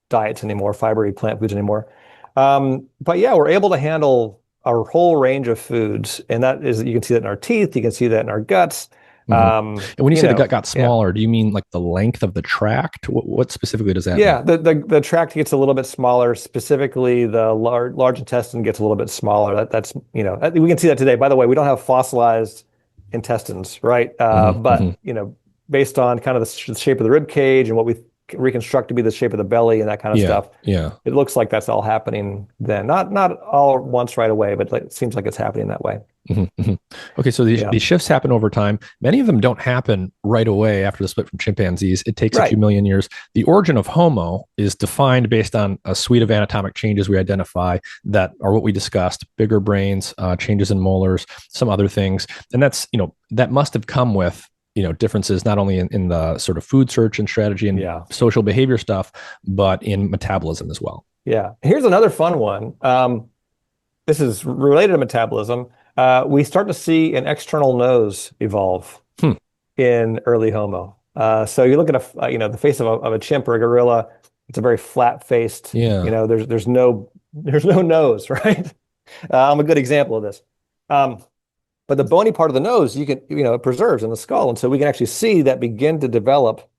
diets anymore, fibery plant foods anymore. But yeah, we're able to handle a whole range of foods. And that is, you can see that in our teeth, you can see that in our guts. Mhm. And when you say the gut got Yeah. smaller, do you mean like the length of the tract? What specifically does that mean? Yeah, the tract gets a little bit smaller. Specifically, the large intestine gets a little bit smaller. That's we can see that today. By the way, we don't have fossilized intestines, right? hmm hmm But based on kind of the shape of the rib cage and what we reconstruct to be the shape of the belly and that kind of Yeah, stuff, yeah. it looks like that's all happening then. Not all at once right away, but it seems like it's happening that way. hmm hmm Okay, so these, Yeah, these shifts happen over time. Many of them don't happen right away after the split from chimpanzees. It takes a few right. million years. The origin of Homo is defined based on a suite of anatomic changes we identify that are what we discussed: bigger brains, changes in molars, some other things, and that must have come with differences not only in the sort of food search and strategy and Yeah, social behavior stuff, but in metabolism as well. yeah. Here's another fun one. This is related to metabolism. We start to see an external nose evolve Hmm. in early Homo. So you look at the face of a chimp or a gorilla. It's a very flat-faced. Yeah. There's no nose, right? I'm a good example of this. Um, but the bony part of the nose, it preserves in the skull, and so we can actually see that begin to develop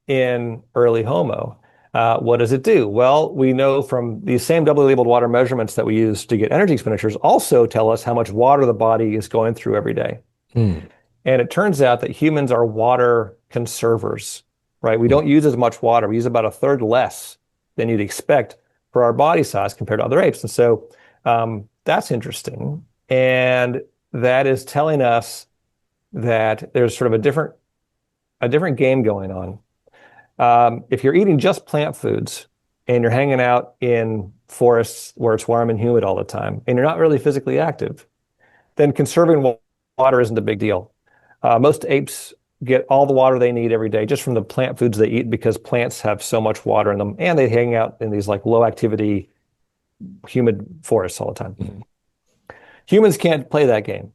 in early Homo. What does it do? Well, we know from these same doubly labeled water measurements that we use to get energy expenditures also tell us how much water the body is going through every day. Hmm. And it turns out that humans are water conservers, right? We Hmm. don't use as much water. We use about a third less than you'd expect for our body size compared to other apes. And so that's interesting. And that is telling us that there's sort of a different game going on. If you're eating just plant foods and you're hanging out in forests where it's warm and humid all the time, and you're not really physically active, then conserving water isn't a big deal. Most apes get all the water they need every day just from the plant foods they eat because plants have so much water in them, and they hang out in these like low activity, humid forests all the time. Hmm. Humans can't play that game.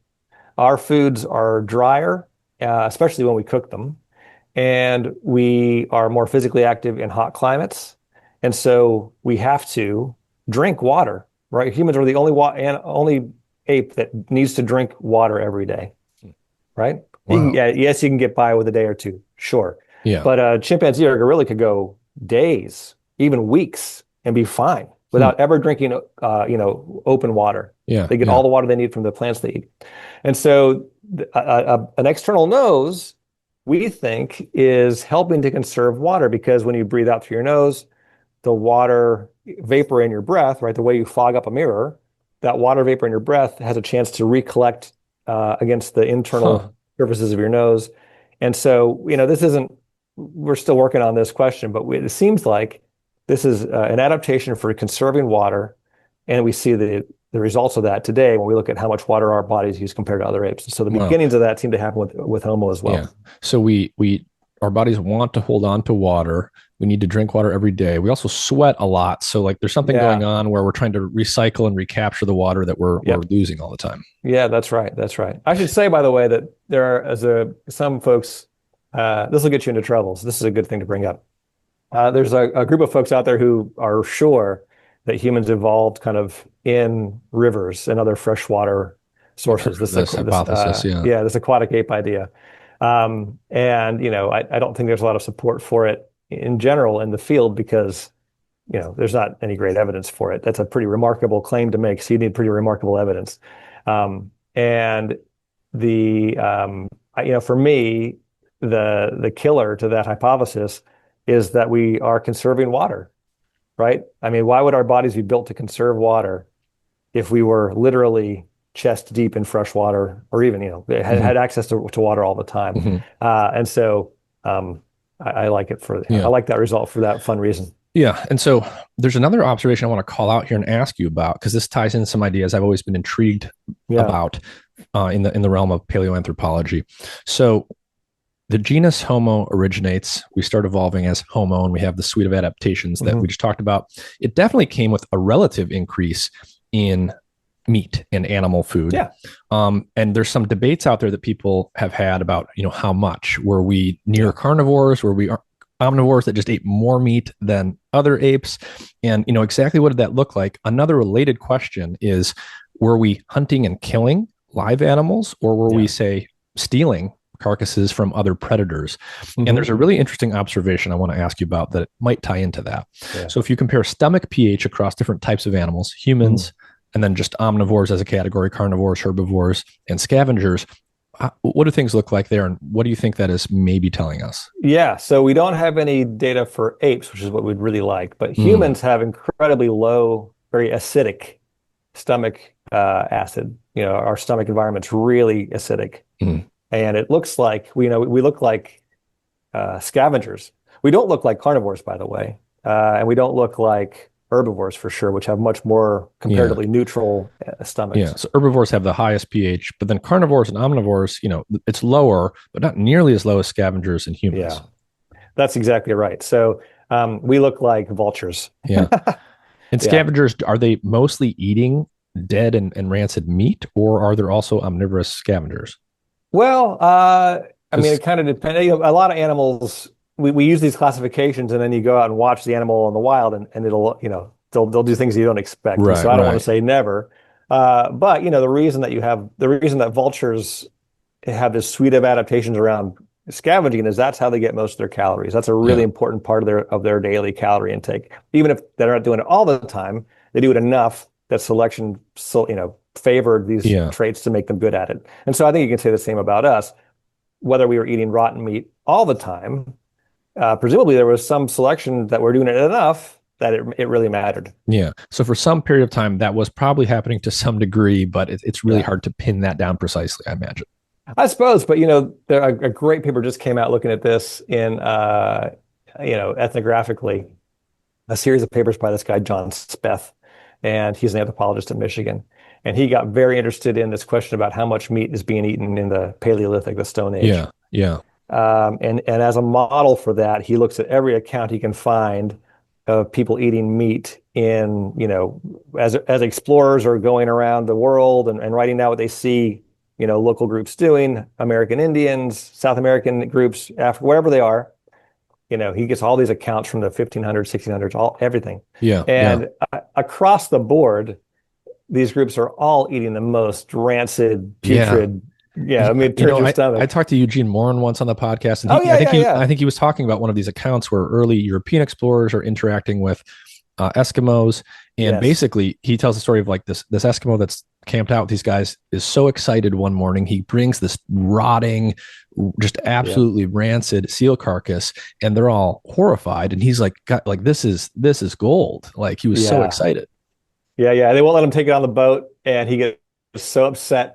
our foods are drier, especially when we cook them, and we are more physically active in hot climates. And so we have to drink water, right? Humans are the only ape that needs to drink water every day, right? Wow. Yes, you can get by with a day or two, sure. Yeah. But a chimpanzee or a gorilla could go days, even weeks, and be fine without ever drinking, open water. Yeah. They get Yeah. all the water they need from the plants they eat. And so an external nose, we think, is helping to conserve water because when you breathe out through your nose, the water vapor in your breath, right? The way you fog up a mirror, that water vapor in your breath has a chance to recollect against the internal surfaces of your nose. And so, we're still working on this question, but it seems like this is an adaptation for conserving water. And we see the results of that today when we look at how much water our bodies use compared to other apes. So the Wow. beginnings of that seem to happen with Homo as well. Yeah. So our bodies want to hold on to water. We need to drink water every day. We also sweat a lot. So like there's something going on where we're trying to recycle and recapture the water that we're losing all the time. Yeah, that's right. That's right. I should say, by the way, that there are some folks, this will get you into troubles. This is a good thing to bring up. There's a group of folks out there who are sure that humans evolved kind of in rivers and other freshwater sources. This hypothesis, this aquatic ape idea. I don't think there's a lot of support for it in general in the field because, there's not any great evidence for it. That's a pretty remarkable claim to make. So you need pretty remarkable evidence. For me, the killer to that hypothesis is that we are conserving water, right? I mean, why would our bodies be built to conserve water if we were literally chest deep in fresh water, or even, had access to water all the time? I like it I like that result for that fun reason. Yeah. And so there's another observation I want to call out here and ask you about, because this ties in some ideas I've always been intrigued about in the realm of paleoanthropology. So the genus Homo originates, we start evolving as Homo, and we have the suite of adaptations that we just talked about. It definitely came with a relative increase in meat and animal food. Yeah. And there's some debates out there that people have had about, how much. Were we near carnivores? Were we omnivores that just ate more meat than other apes? And, exactly what did that look like? Another related question is, were we hunting and killing live animals, or were we, say, stealing carcasses from other predators? And there's a really interesting observation I want to ask you about that might tie into that. Yeah. So if you compare stomach pH across different types of animals, humans, and then just omnivores as a category, carnivores, herbivores, and scavengers, what do things look like there? And what do you think that is maybe telling us? Yeah, so we don't have any data for apes, which is what we'd really like, but humans have incredibly low, very acidic stomach acid. Our stomach environment's really acidic. And it looks like, we look like scavengers. We don't look like carnivores, by the way. And we don't look like herbivores for sure, which have much more comparatively neutral stomachs. Yeah, so herbivores have the highest pH, but then carnivores and omnivores, it's lower, but not nearly as low as scavengers and humans. Yeah, that's exactly right. So we look like vultures. Yeah. And scavengers, are they mostly eating dead and rancid meat, or are there also omnivorous scavengers? Well, mean, it kind of depends. A lot of animals, we use these classifications, and then you go out and watch the animal in the wild, and it'll, they'll do things you don't expect. Right, so I don't want to say never. But the reason that vultures have this suite of adaptations around scavenging is that's how they get most of their calories. That's a really important part of their daily calorie intake. Even if they're not doing it all the time, they do it enough that selection, favored these traits to make them good at it. And so I think you can say the same about us. Whether we were eating rotten meat all the time, presumably there was some selection that we're doing it enough that it really mattered. Yeah. So for some period of time, that was probably happening to some degree, but it's really hard to pin that down precisely, I imagine. I suppose, but a great paper just came out looking at this in ethnographically, a series of papers by this guy John Speth, and he's an anthropologist in Michigan, and he got very interested in this question about how much meat is being eaten in the Paleolithic, the Stone Age. Yeah. And as a model for that, he looks at every account he can find of people eating meat in, as explorers are going around the world and writing down what they see local groups doing, American Indians, South American groups, Africa, whatever they are. He gets all these accounts from the 1500s, 1600s, everything. Yeah. And across the board, these groups are all eating the most rancid, Yeah. putrid. Yeah, I mean, it turns your I stomach. talked to Eugene Morin once on the podcast, and Oh, yeah, yeah, I yeah. think he was talking about one of these accounts where early European explorers are interacting with Eskimos, and Yes. basically he tells the story of like this Eskimo that's camped out with these guys is so excited one morning he brings this rotting, just Yep. absolutely rancid seal carcass, and they're all horrified, and he's like, God, like this is gold. Like he was so Yeah. excited. Yeah, yeah. They won't let him take it on the boat, and he gets so upset.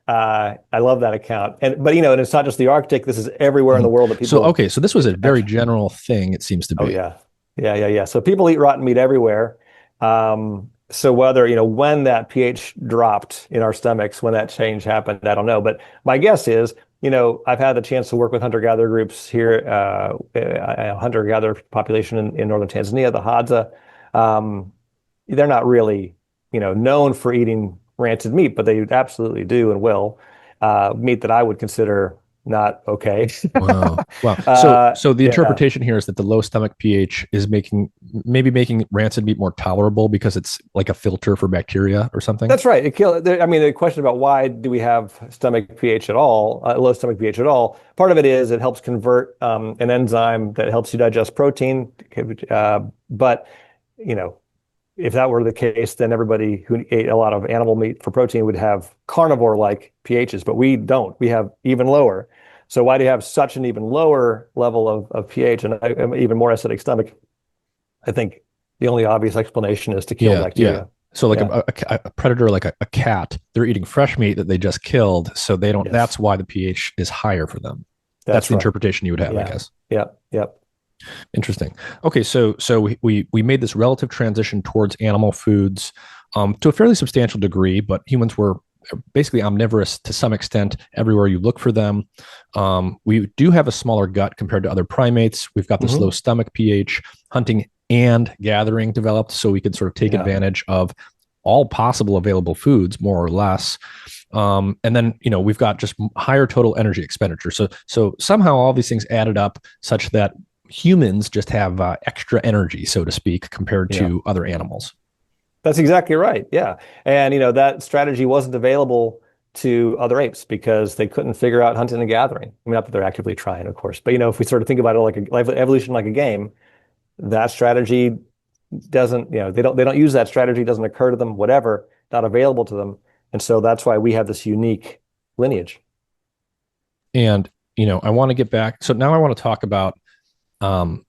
I love that account. And it's not just the Arctic. This is everywhere in the Mhm. world that So people okay, so this was a very actually. general thing, it seems to Oh be. yeah. Yeah, yeah, yeah. So people eat rotten meat everywhere. So whether, when that pH dropped in our stomachs, when that change happened, I don't know. But my guess is, I've had the chance to work with hunter-gatherer groups here, a hunter-gatherer population in northern Tanzania, the Hadza. Um, they're not really, known for eating rancid meat, but they absolutely do and will. Meat that I would consider not okay. Wow. Wow. Uh, So the yeah. interpretation here is that the low stomach pH is making rancid meat more tolerable because it's like a filter for bacteria or something. That's right. I mean, the question about why do we have stomach pH at all, low stomach pH at all? Part of it is it helps convert an enzyme that helps you digest protein. But you know, if that were the case, then everybody who ate a lot of animal meat for protein would have carnivore-like pHs, but we don't. We have even lower. So why do you have such an even lower level of pH and even more acidic stomach? I think the only obvious explanation is to kill Yeah. Yeah. bacteria. So like Yeah. a predator, like a cat, they're eating fresh meat that they just killed. So they don't, Yes. that's why the pH is higher for them. That's That's the right. interpretation you would have, I Yeah. guess. Yep. Yep. Interesting. Okay, so we made this relative transition towards animal foods to a fairly substantial degree, but humans were basically omnivorous to some extent everywhere you look for them. We do have a smaller gut compared to other primates. We've got this low Hmm. stomach pH. Hunting and gathering developed so we could sort of take Yeah. advantage of all possible available foods, more or less. And then we've got just higher total energy expenditure. So somehow all these things added up such that humans just have extra energy, so to speak, compared Yeah. to other animals. That's exactly right. Yeah. And that strategy wasn't available to other apes because they couldn't figure out hunting and gathering. I mean, not that they're actively trying, of course, but if we sort of think about it like evolution like a game, that strategy doesn't, they don't use that strategy, doesn't occur to them, whatever, not available to them. And so that's why we have this unique lineage. And I want to get back. So now I want to talk about um,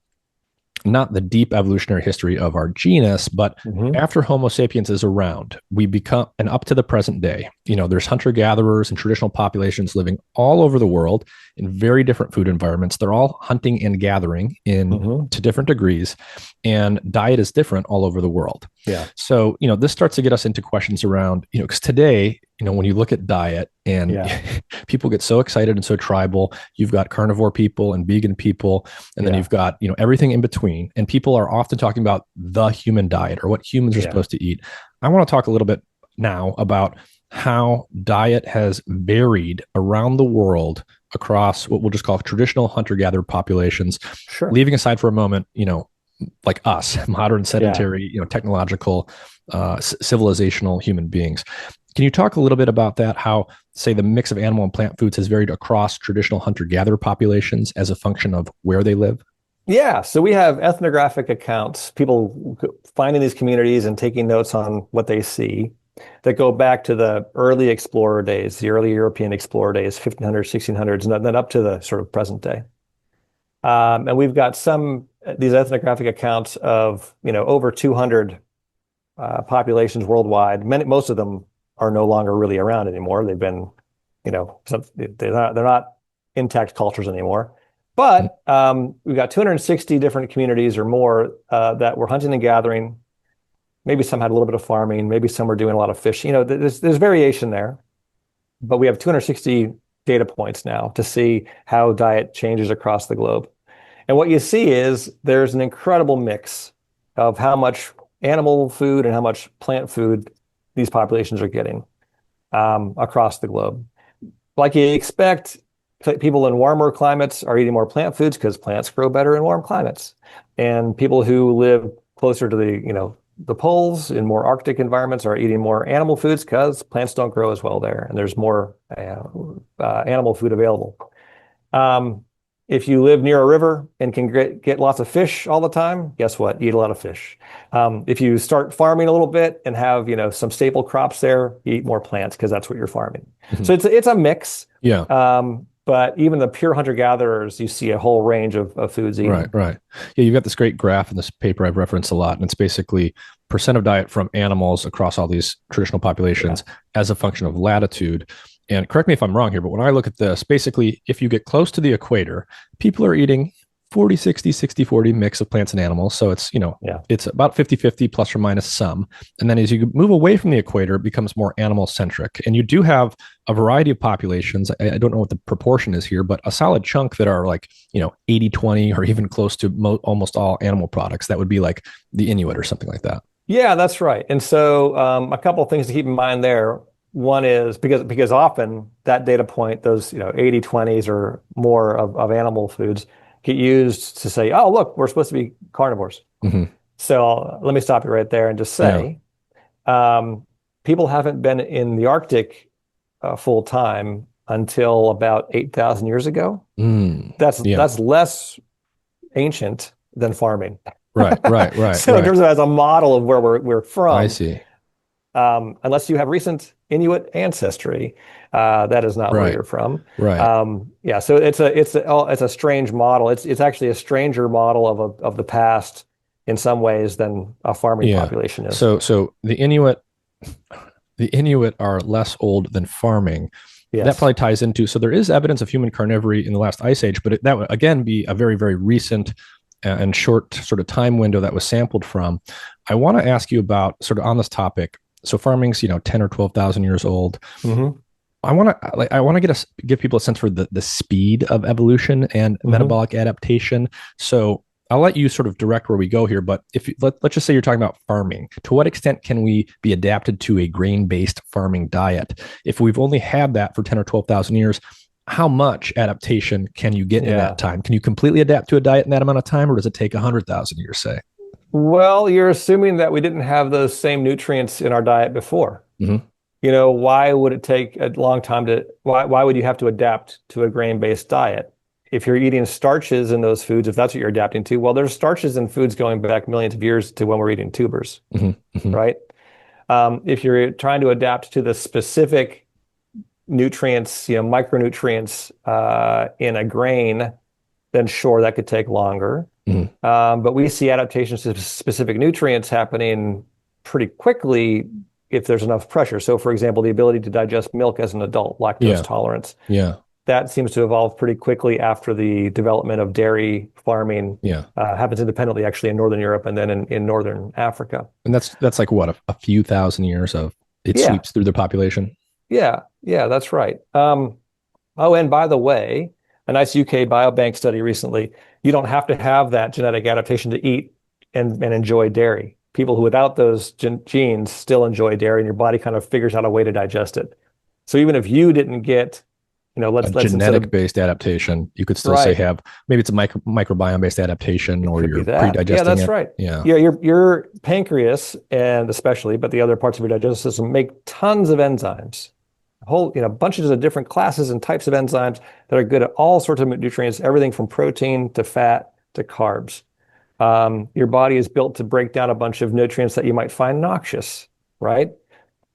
not the deep evolutionary history of our genus, but Hmm. after Homo sapiens is around, we become, and up to the present day, there's hunter gatherers and traditional populations living all over the world in very different food environments. They're all hunting and gathering Hmm. to different degrees, and diet is different all over the world. Yeah. So, this starts to get us into questions around, because today, when you look at diet and Yeah. people get so excited and so tribal, you've got carnivore people and vegan people, and then Yeah. you've got, everything in between. And people are often talking about the human diet or what humans are Yeah. supposed to eat. I want to talk a little bit now about how diet has varied around the world across what we'll just call traditional hunter-gatherer populations, Sure. leaving aside for a moment, like us, modern Yeah. sedentary, technological, civilizational human beings. Can you talk a little bit about that? How, say, the mix of animal and plant foods has varied across traditional hunter-gatherer populations as a function of where they live? Yeah, so we have ethnographic accounts, people finding these communities and taking notes on what they see that go back to the early explorer days, the early European explorer days, 1500s, 1600s, and then up to the sort of present day. And we've got these ethnographic accounts of, over 200 populations worldwide. Most of them are no longer really around anymore. They've been, they're not intact cultures anymore. But we've got 260 different communities or more that were hunting and gathering. Maybe some had a little bit of farming. Maybe some were doing a lot of fishing. There's variation there. But we have 260 data points now to see how diet changes across the globe. And what you see is there's an incredible mix of how much animal food and how much plant food these populations are getting across the globe. like you expect, people in warmer climates are eating more plant foods because plants grow better in warm climates. And people who live closer to the poles in more Arctic environments are eating more animal foods because plants don't grow as well there, and there's more animal food available. Um, if you live near a river and can get lots of fish all the time, guess what? Eat a lot of fish. If you start farming a little bit and have, some staple crops there, you eat more plants because that's what you're farming. Mhm. So it's a mix. Yeah. But even the pure hunter-gatherers, you see a whole range of foods eaten. Right, right. Yeah, you've got this great graph in this paper I've referenced a lot, and it's basically percent of diet from animals across all these traditional populations as a function of latitude. And correct me if I'm wrong here, but when I look at this, basically, if you get close to the equator, people are eating 40, 60, 60, 40 mix of plants and animals. So it's, it's about 50-50 plus or minus some. And then as you move away from the equator, it becomes more animal centric. And you do have a variety of populations. I don't know what the proportion is here, but a solid chunk that are like, 80-20 or even close to almost all animal products. That would be like the Inuit or something like that. Yeah, that's right. And so a couple of things to keep in mind there. One is because often that data point, those 80-20s or more of animal foods get used to say, oh, look, we're supposed to be carnivores. Mm-hmm. So let me stop you right there and just say, people haven't been in the Arctic full time until about 8,000 years ago. That's less ancient than farming. Right. So in terms of as a model of where we're from, I see. Unless you have recent Inuit ancestry, that is not where you're from. Right. So it's a strange model. It's actually a stranger model of the past in some ways than a farming population is. So the Inuit are less old than farming. Yes. That probably ties into, so there is evidence of human carnivory in the last ice age, but that would again be a very, very recent and short sort of time window that was sampled from. I want to ask you about sort of on this topic. So farming's 10 or 12,000 years old. Mm-hmm. I want to give people a sense for the speed of evolution and metabolic adaptation. So I'll let you sort of direct where we go here, but let's just say you're talking about farming. To what extent can we be adapted to a grain-based farming diet? If we've only had that for 10 or 12,000 years, how much adaptation can you get in that time? Can you completely adapt to a diet in that amount of time, or does it take 100,000 years, say? Well, you're assuming that we didn't have those same nutrients in our diet before. Mm-hmm. Why would it take a long time why would you have to adapt to a grain-based diet? If you're eating starches in those foods, if that's what you're adapting to, well, there's starches in foods going back millions of years to when we're eating tubers, right? If you're trying to adapt to the specific nutrients, micronutrients in a grain, then sure, that could take longer. But we see adaptations to specific nutrients happening pretty quickly if there's enough pressure. So, for example, the ability to digest milk as an adult, lactose tolerance. That seems to evolve pretty quickly after the development of dairy farming. Happens independently, actually, in Northern Europe and then in Northern Africa. And that's like what, a few thousand years of it sweeps through the population? Yeah, that's right. And by the way, a nice UK biobank study recently, you don't have to have that genetic adaptation to eat and enjoy dairy. People who without those genes still enjoy dairy, and your body kind of figures out a way to digest it. So even if you didn't get, let's genetic-based adaptation, you could still say maybe it's a microbiome-based adaptation, or you're pre-digesting it. Yeah, that's right. Yeah, your pancreas, and especially, but the other parts of your digestive system make tons of enzymes. Bunches of different classes and types of enzymes that are good at all sorts of nutrients, everything from protein to fat to carbs. Your body is built to break down a bunch of nutrients that you might find noxious, right?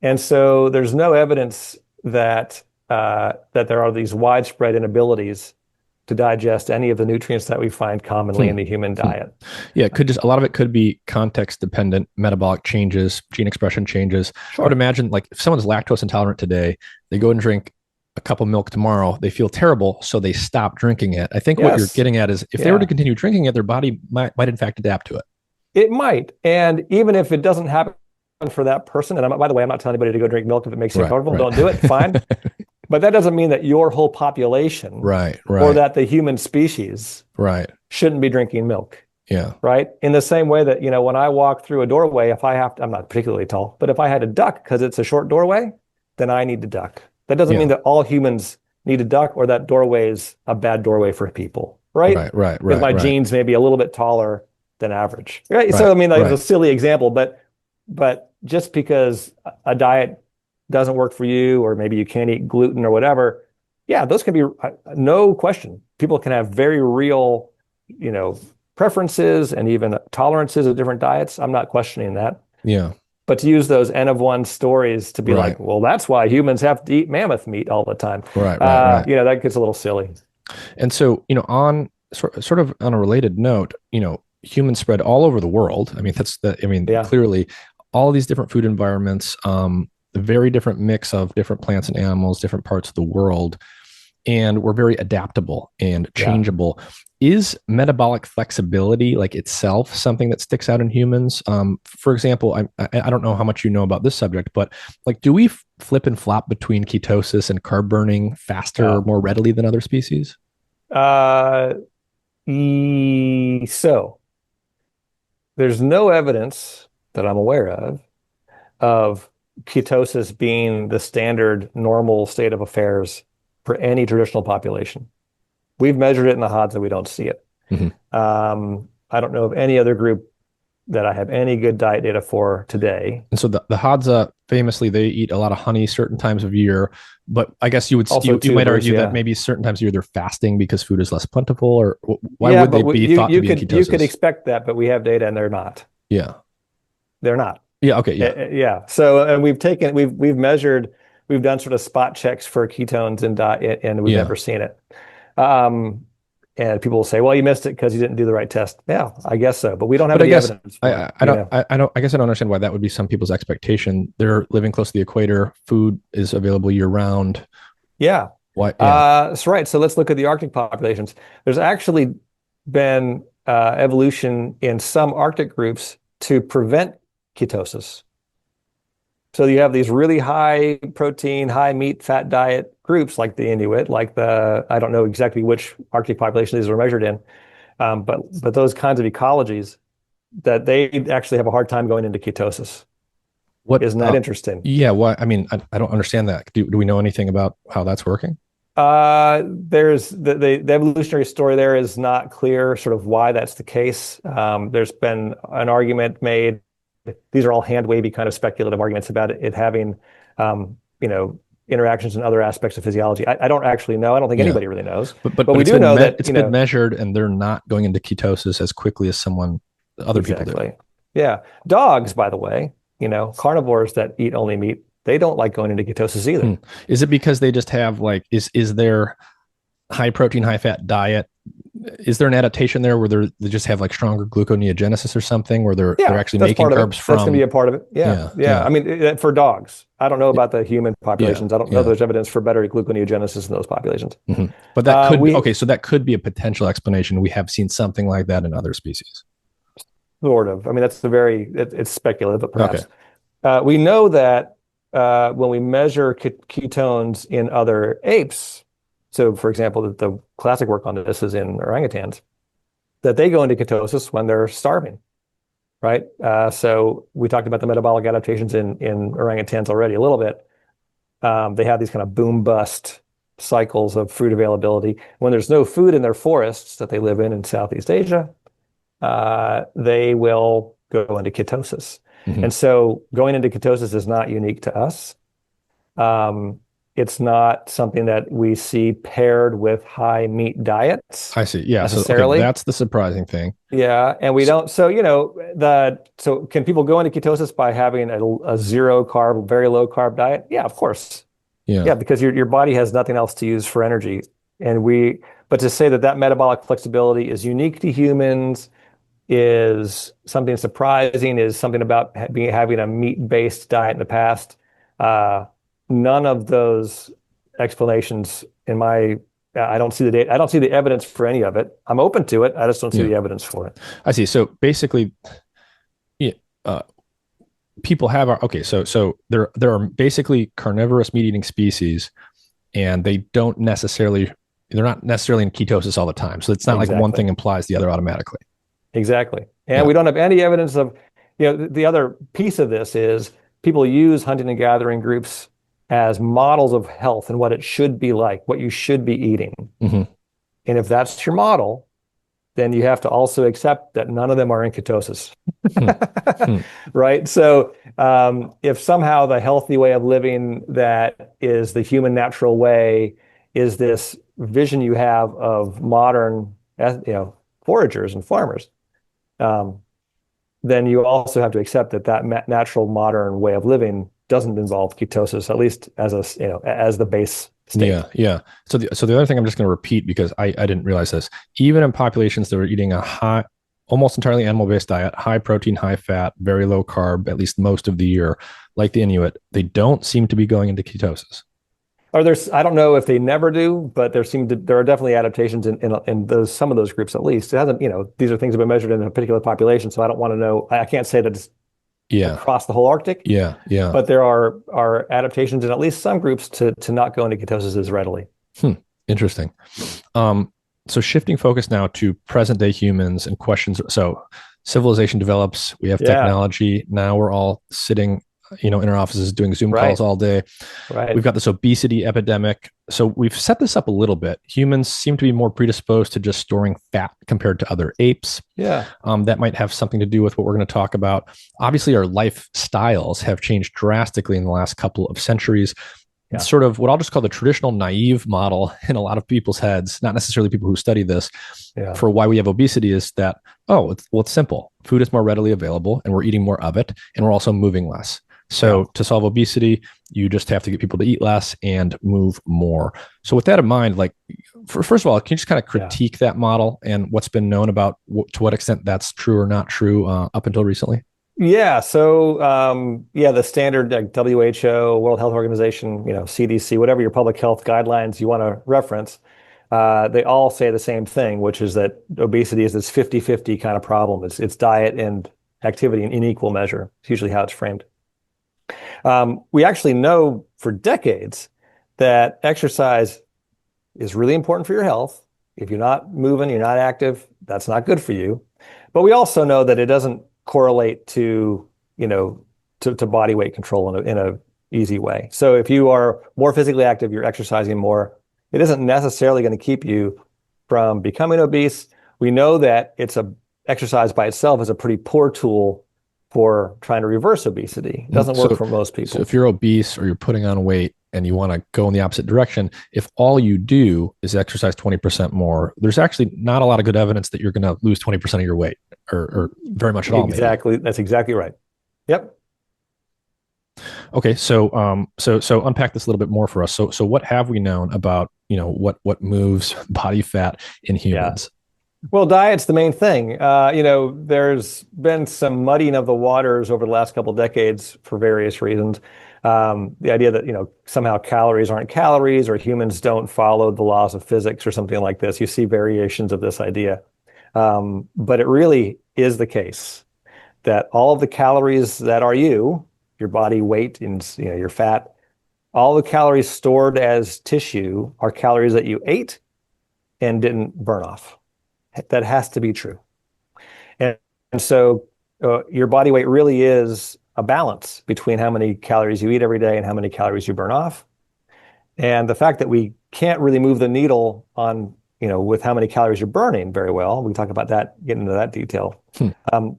And so there's no evidence that there are these widespread inabilities to digest any of the nutrients that we find commonly in the human diet. Yeah, a lot of it could be context dependent, metabolic changes, gene expression changes. Sure. I would imagine, like, if someone's lactose intolerant today, they go and drink a cup of milk tomorrow, they feel terrible, so they stop drinking it. I think what you're getting at is if they were to continue drinking it, their body might in fact adapt to it. It might. And even if it doesn't happen for that person, and by the way, I'm not telling anybody to go drink milk if it makes you uncomfortable. Don't do it. Fine. But that doesn't mean that your whole population, or that the human species, shouldn't be drinking milk. Yeah. Right. In the same way that, when I walk through a doorway, I'm not particularly tall, but if I had to duck because it's a short doorway, then I need to duck. That doesn't mean that all humans need to duck, or that doorway is a bad doorway for people, right? Because my Right. genes may be a little bit taller than average, right? Right. So I mean, like, it's a Right. silly example, but just because a diet doesn't work for you, or maybe you can't eat gluten or whatever, yeah, those can be, no question. People can have very real, preferences and even tolerances of different diets. I'm not questioning that. Yeah. But to use those N of one stories to be Right. like, well, that's why humans have to eat mammoth meat all the time. Right. That gets a little silly. And so, on sort of on a related note, humans spread all over the world. I mean, Yeah. clearly all these different food environments, a very different mix of different plants and animals, different parts of the world. And we're very adaptable and Yeah. changeable. Is metabolic flexibility like itself something that sticks out in humans? For example, I don't know how much you know about this subject, but like, do we flip and flop between ketosis and carb burning faster, more readily than other species? Uh, so there's no evidence that I'm aware of ketosis being the standard normal state of affairs for any traditional population. We've measured it in the Hadza, and we don't see it. Mhm. I don't know of any other group that I have any good diet data for today. And so the Hadza famously they eat a lot of honey certain times of year, but I guess Also you might tubers, argue that yeah. maybe certain times of year they're fasting because food is less plentiful, or why Yeah, would they but be you thought to you be in could ketosis? expect that, but we have data and they're not. Yeah. They're not. Yeah. Okay. Yeah. Yeah. So, and we've measured, we've done sort of spot checks for ketones in diet, and we've Yeah. never seen it. Um, and people will say, well, you missed it because you didn't do the right test. Yeah, I guess so, but we don't have But I any guess evidence for it. I guess I don't understand why that would be some people's expectation. They're living close to the equator. Food is available year round. Yeah. Why? Yeah. That's right. So let's look at the Arctic populations. There's actually been evolution in some Arctic groups to prevent ketosis. So you have these really high protein, high meat, fat diet groups like the Inuit, I don't know exactly which Arctic population these were measured in, but those kinds of ecologies that they actually have a hard time going into ketosis. What? Isn't that interesting? Yeah. Why? I mean, I don't understand that. Do we know anything about how that's working? There's the evolutionary story there is not clear, sort of why that's the case. There's been an argument made. These are all hand wavy kind of speculative arguments about it having, interactions in other aspects of physiology. I don't actually know. I don't think Yeah. anybody really knows. But We it's do know that it's been measured, and they're not going into ketosis as quickly as other people do. exactly. Yeah, dogs, by the way, carnivores that eat only meat, they don't like going into ketosis either. Is it because they just have is their high protein, high fat diet? Is there an adaptation there where they just have like stronger gluconeogenesis or something where they're actually that's making part of carbs it. from? That's going to be a part of it. Yeah. I mean, for dogs, I don't know about the human populations. I don't know if there's evidence for better gluconeogenesis in those populations. Mm-hmm. But that could so that could be a potential explanation. We have seen something like that in other species. Sort of. I mean, it's speculative, but perhaps. Okay. We know that when we measure ketones in other apes, so for example, the classic work on this is in orangutans, that they go into ketosis when they're starving, right? So we talked about the metabolic adaptations in orangutans already a little bit. They have these kind of boom bust cycles of food availability. When there's no food in their forests that they live in Southeast Asia, they will go into ketosis. Mm-hmm. And so going into ketosis is not unique to us. It's not something that we see paired with high meat diets. I see. Yeah. Necessarily. So that's the surprising thing. Yeah. And we don't. So, so can people go into ketosis by having a zero carb, very low carb diet? Yeah, of course. Yeah. Yeah. Because your body has nothing else to use for energy. But to say that metabolic flexibility is unique to humans is something surprising, is something about having a meat-based diet in the past. None of those explanations I don't see the data. I don't see the evidence for any of it. I'm open to it. I just don't see the evidence for it. I see. So basically, people have so there are basically carnivorous meat-eating species, and they're not necessarily in ketosis all the time. So it's not like one thing implies the other automatically. Exactly. And we don't have any evidence of, the other piece of this is people use hunting and gathering groups as models of health and what it should be like, what you should be eating. Hmm. And if that's your model, then you have to also accept that none of them are in ketosis. Hmm. Hmm. Right? So if somehow the healthy way of living that is the human natural way is this vision you have of modern, foragers and farmers, um, then you also have to accept that natural modern way of living doesn't involve ketosis, at least as as the base state. Yeah, yeah. So the other thing I'm just going to repeat because I didn't realize this. Even in populations that are eating a high, almost entirely animal-based diet, high protein, high fat, very low carb, at least most of the year, like the Inuit, they don't seem to be going into ketosis. Or I don't know if they never do, but there are definitely adaptations in those some of those groups at least. It hasn't, these are things that have been measured in a particular population, so I don't want to know. I can't say that it's Yeah, across the whole Arctic, yeah, yeah. but there are adaptations in at least some groups to not go into ketosis as readily. Hmm. Interesting. Um, so shifting focus now to present day humans and questions. So civilization develops, we have Yeah, technology. Now we're all sitting, in our offices doing Zoom calls right, all day. right. We've got this obesity epidemic. So we've set this up a little bit. Humans seem to be more predisposed to just storing fat compared to other apes. Yeah, That might have something to do with what we're going to talk about. Obviously, our lifestyles have changed drastically in the last couple of centuries. yeah, Sort of what I'll just call the traditional naive model in a lot of people's heads, not necessarily people who study this, yeah, for why we have obesity is that, it's simple. Food is more readily available and we're eating more of it and we're also moving less. yeah. So to solve obesity, you just have to get people to eat less and move more. So with that in mind, like, first of all, can you just kind of Yeah. critique that model and what's been known about to what extent that's true or not true up until recently? Yeah. So, the standard like WHO, World Health Organization, CDC, whatever your public health guidelines you want to reference, they all say the same thing, which is that obesity is this 50-50 kind of problem. It's diet and activity in equal measure. It's usually how it's framed. We actually know for decades that exercise is really important for your health. If you're not moving, you're not active, that's not good for you. But we also know that it doesn't correlate to, to body weight control in a easy way. So if you are more physically active, you're exercising more, it isn't necessarily going to keep you from becoming obese. We know that exercise by itself is a pretty poor tool for trying to reverse obesity. It doesn't work for most So people. if you're obese or you're putting on weight and you want to go in the opposite direction, if all you do is exercise 20% more, there's actually not a lot of good evidence that you're going to lose 20% of your weight or very much at all, maybe. Exactly. That's exactly right. Yep. Okay, so unpack this a little bit more for us. So what have we known about, what moves body fat in Yeah. humans? Well, diet's the main thing. There's been some muddying of the waters over the last couple of decades for various reasons. The idea that, somehow calories aren't calories or humans don't follow the laws of physics or something like this. You see variations of this idea. But it really is the case that all of the calories that are your body weight and, your fat, all the calories stored as tissue are calories that you ate and didn't burn off. That has to be true. And so your body weight really is a balance between how many calories you eat every day and how many calories you burn off. And the fact that we can't really move the needle on, with how many calories you're burning very well, we can talk about that, get into that detail. Hmm.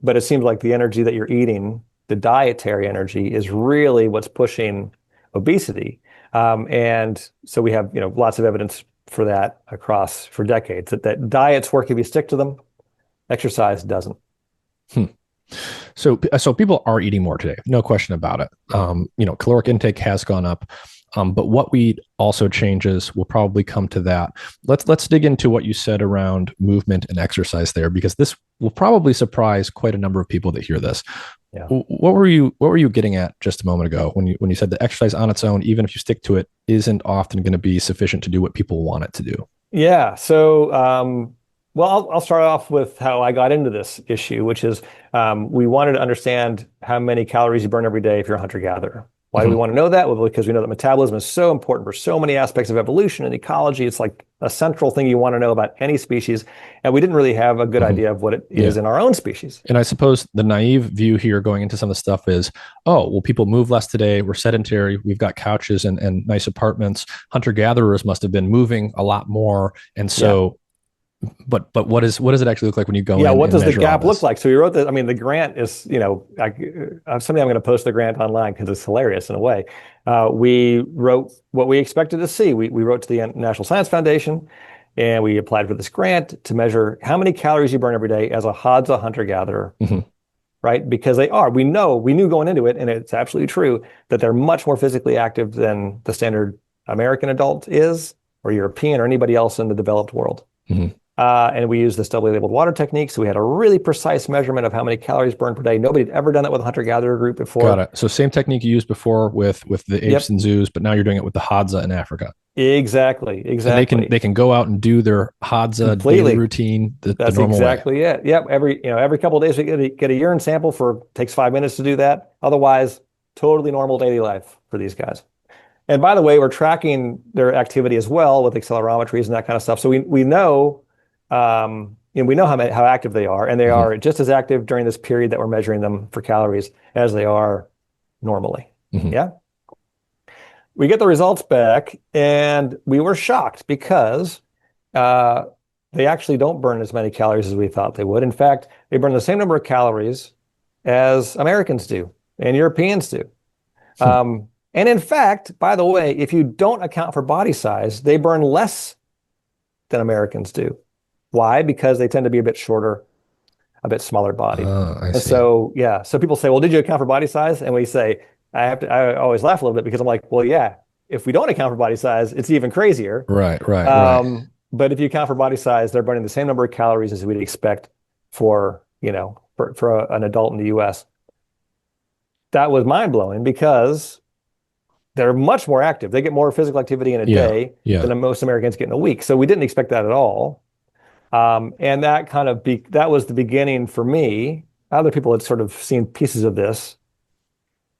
But it seems like the energy that you're eating, the dietary energy, is really what's pushing obesity. And so we have, lots of evidence for that for decades, that diets work if you stick to them, exercise doesn't. Hmm. So people are eating more today, no question about it. Caloric intake has gone up, but what we eat also changes. We'll probably come to that. Let's dig into what you said around movement and exercise there, because this will probably surprise quite a number of people that hear this. Yeah. What were you getting at just a moment ago when you said that exercise on its own, even if you stick to it, isn't often going to be sufficient to do what people want it to do? Yeah. So, well, I'll start off with how I got into this issue, which is we wanted to understand how many calories you burn every day if you're a hunter-gatherer. Why do we want to know that? Well, because we know that metabolism is so important for so many aspects of evolution and ecology. It's like a central thing you want to know about any species. And we didn't really have a good idea of what it is in our own species. And I suppose the naive view here going into some of the stuff is, oh, well, people move less today. We're sedentary. We've got couches and nice apartments. Hunter-gatherers must have been moving a lot more. And so but what does it actually look like when you go in? Yeah, what does the gap look like? So we wrote that. I mean, the grant is, someday I'm going to post the grant online because it's hilarious in a way. We wrote what we expected to see. We wrote to the National Science Foundation, and we applied for this grant to measure how many calories you burn every day as a Hadza hunter-gatherer, right? Because we knew going into it, and it's absolutely true, that they're much more physically active than the standard American adult is, or European, or anybody else in the developed world. And we used this doubly labeled water technique. So we had a really precise measurement of how many calories burned per day. Nobody had ever done that with a hunter-gatherer group before. Got it. So same technique you used before with the apes and zoos, but now you're doing it with the Hadza in Africa. Exactly. And they can go out and do their Hadza daily routine the normal exactly way. It. Yep. Every couple of days we get a urine sample takes 5 minutes to do that. Otherwise, totally normal daily life for these guys. And by the way, we're tracking their activity as well with accelerometries and that kind of stuff. So we know. We know how active they are, and they are just as active during this period that we're measuring them for calories as they are normally. Yeah. We get the results back, and we were shocked because they actually don't burn as many calories as we thought they would. In fact, they burn the same number of calories as Americans do and Europeans do. And in fact, by the way, if you don't account for body size, they burn less than Americans do. Why? Because they tend to be a bit shorter, a bit smaller body. I see. So people say, well, did you account for body size? And we say, I always laugh a little bit because I'm like, well, yeah, if we don't account for body size, it's even crazier. Right. But if you account for body size, they're burning the same number of calories as we'd expect for an adult in the US. That was mind blowing because they're much more active. They get more physical activity in a day than most Americans get in a week. So we didn't expect that at all. And that that was the beginning for me. Other people had sort of seen pieces of this,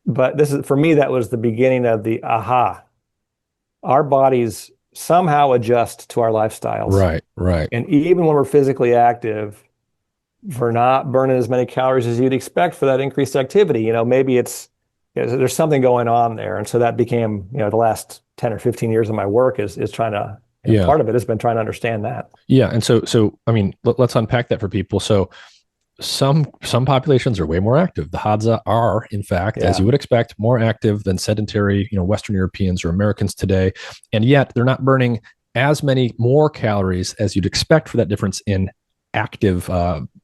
but for me, that was the beginning of the aha. Our bodies somehow adjust to our lifestyles. Right. And even when we're physically active, we're not burning as many calories as you'd expect for that increased activity. Maybe there's something going on there. And so that became, the last 10 or 15 years of my work is trying to, part of it has been trying to understand that. Yeah. And so, I mean, let's unpack that for people. So some populations are way more active. The Hadza are, in fact, as you would expect, more active than sedentary, Western Europeans or Americans today. And yet they're not burning as many more calories as you'd expect for that difference in active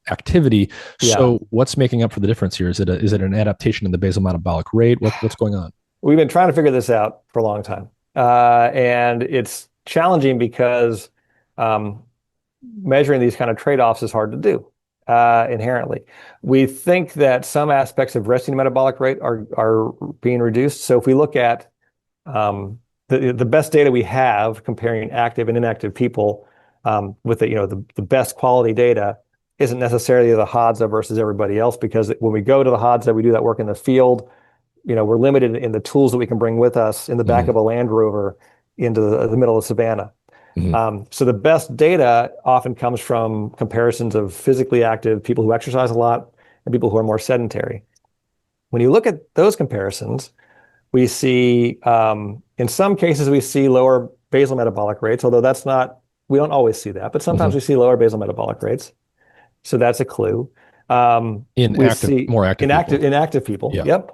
activity. So what's making up for the difference here? Is it an adaptation in the basal metabolic rate? What's going on? We've been trying to figure this out for a long time. And it's challenging because measuring these kind of trade-offs is hard to do inherently. We think that some aspects of resting metabolic rate are being reduced. So if we look at the best data we have comparing active and inactive people with the best quality data isn't necessarily the Hadza versus everybody else, because when we go to the Hadza, we do that work in the field. We're limited in the tools that we can bring with us in the back of a Land Rover into the middle of savannah. So the best data often comes from comparisons of physically active people who exercise a lot and people who are more sedentary. When you look at those comparisons, we see, in some cases, we see lower basal metabolic rates, although we don't always see that, but sometimes we see lower basal metabolic rates. So that's a clue. In active people. Yeah. Yep.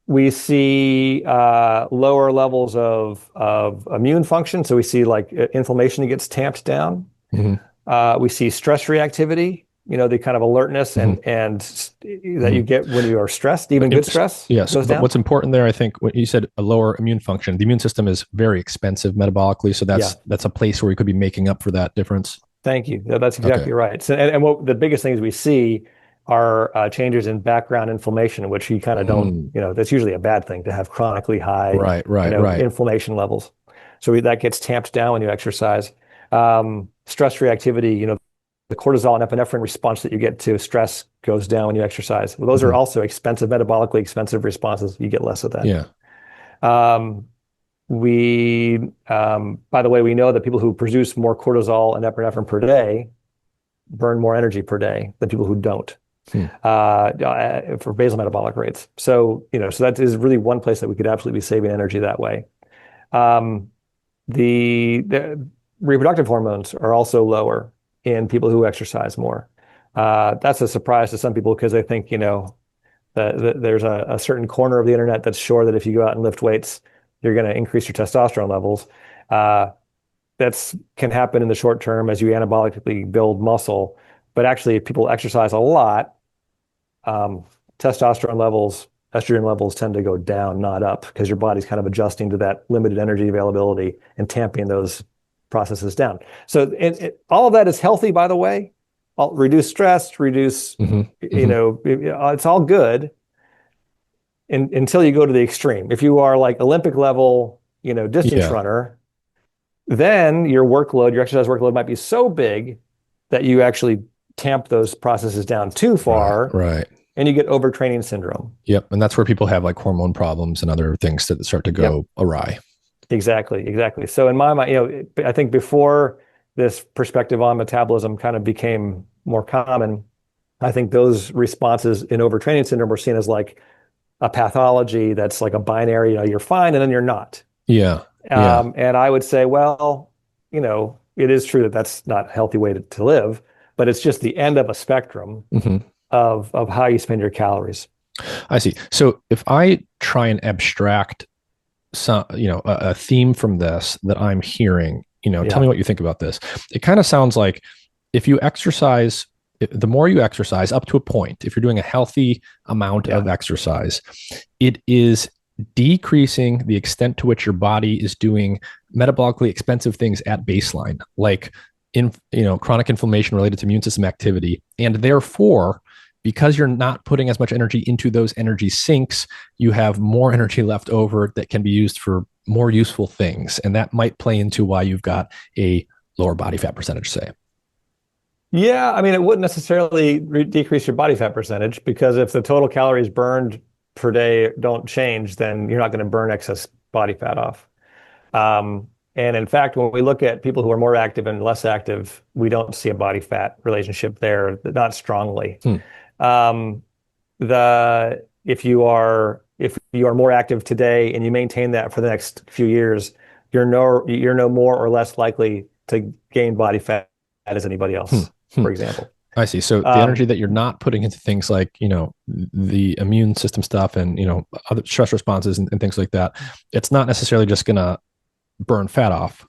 We see lower levels of immune function. So we see like inflammation gets tamped down. We see stress reactivity, the kind of alertness and that you get when you are stressed, even good stress. Yes. But what's important there, I think, when you said a lower immune function, the immune system is very expensive metabolically. So that's a place where you could be making up for that difference. Thank you. That's exactly right. So, and what the biggest things we see are changes in background inflammation, which you kind of don't, that's usually a bad thing to have chronically high inflammation levels. So that gets tamped down when you exercise. Stress reactivity, cortisol and epinephrine response that you get to stress goes down when you exercise. Well, those are also expensive, metabolically expensive responses. You get less of that. Yeah. By the way, we know that people who produce more cortisol and epinephrine per day burn more energy per day than people who don't. For basal metabolic rates. So, so that is really one place that we could absolutely be saving energy that way. The reproductive hormones are also lower in people who exercise more. That's a surprise to some people because they think, that there's a certain corner of the internet that's sure that if you go out and lift weights, you're going to increase your testosterone levels. That can happen in the short term as you anabolically build muscle. But actually, if people exercise a lot, testosterone levels, estrogen levels tend to go down, not up, because your body's kind of adjusting to that limited energy availability and tamping those processes down. So all of that is healthy, by the way. Reduce stress, reduce, it's all good until you go to the extreme. If you are like Olympic level, distance runner, then your exercise workload might be so big that you actually tamp those processes down too far. Right. And you get overtraining syndrome. Yep. And that's where people have like hormone problems and other things that start to go awry. Exactly. So in my mind, I think before this perspective on metabolism kind of became more common, I think those responses in overtraining syndrome were seen as like a pathology that's like a binary, you're fine and then you're not. Yeah. And I would say, well, it is true that that's not a healthy way to live, but it's just the end of a spectrum of how you spend your calories. I see. So if I try and abstract some, a theme from this that I'm hearing, tell me what you think about this. It kind of sounds like if you exercise, the more you exercise up to a point, if you're doing a healthy amount of exercise, it is decreasing the extent to which your body is doing metabolically expensive things at baseline, like chronic inflammation related to immune system activity. And therefore, because you're not putting as much energy into those energy sinks, you have more energy left over that can be used for more useful things. And that might play into why you've got a lower body fat percentage, say. Yeah, I mean, it wouldn't necessarily decrease your body fat percentage, because if the total calories burned per day don't change, then you're not going to burn excess body fat off. And in fact, when we look at people who are more active and less active, we don't see a body fat relationship there, not strongly. If you are more active today and you maintain that for the next few years, you're no more or less likely to gain body fat as anybody else, for example. I see. So the energy that you're not putting into things like, the immune system stuff and, other stress responses and things like that, it's not necessarily just going to burn fat off,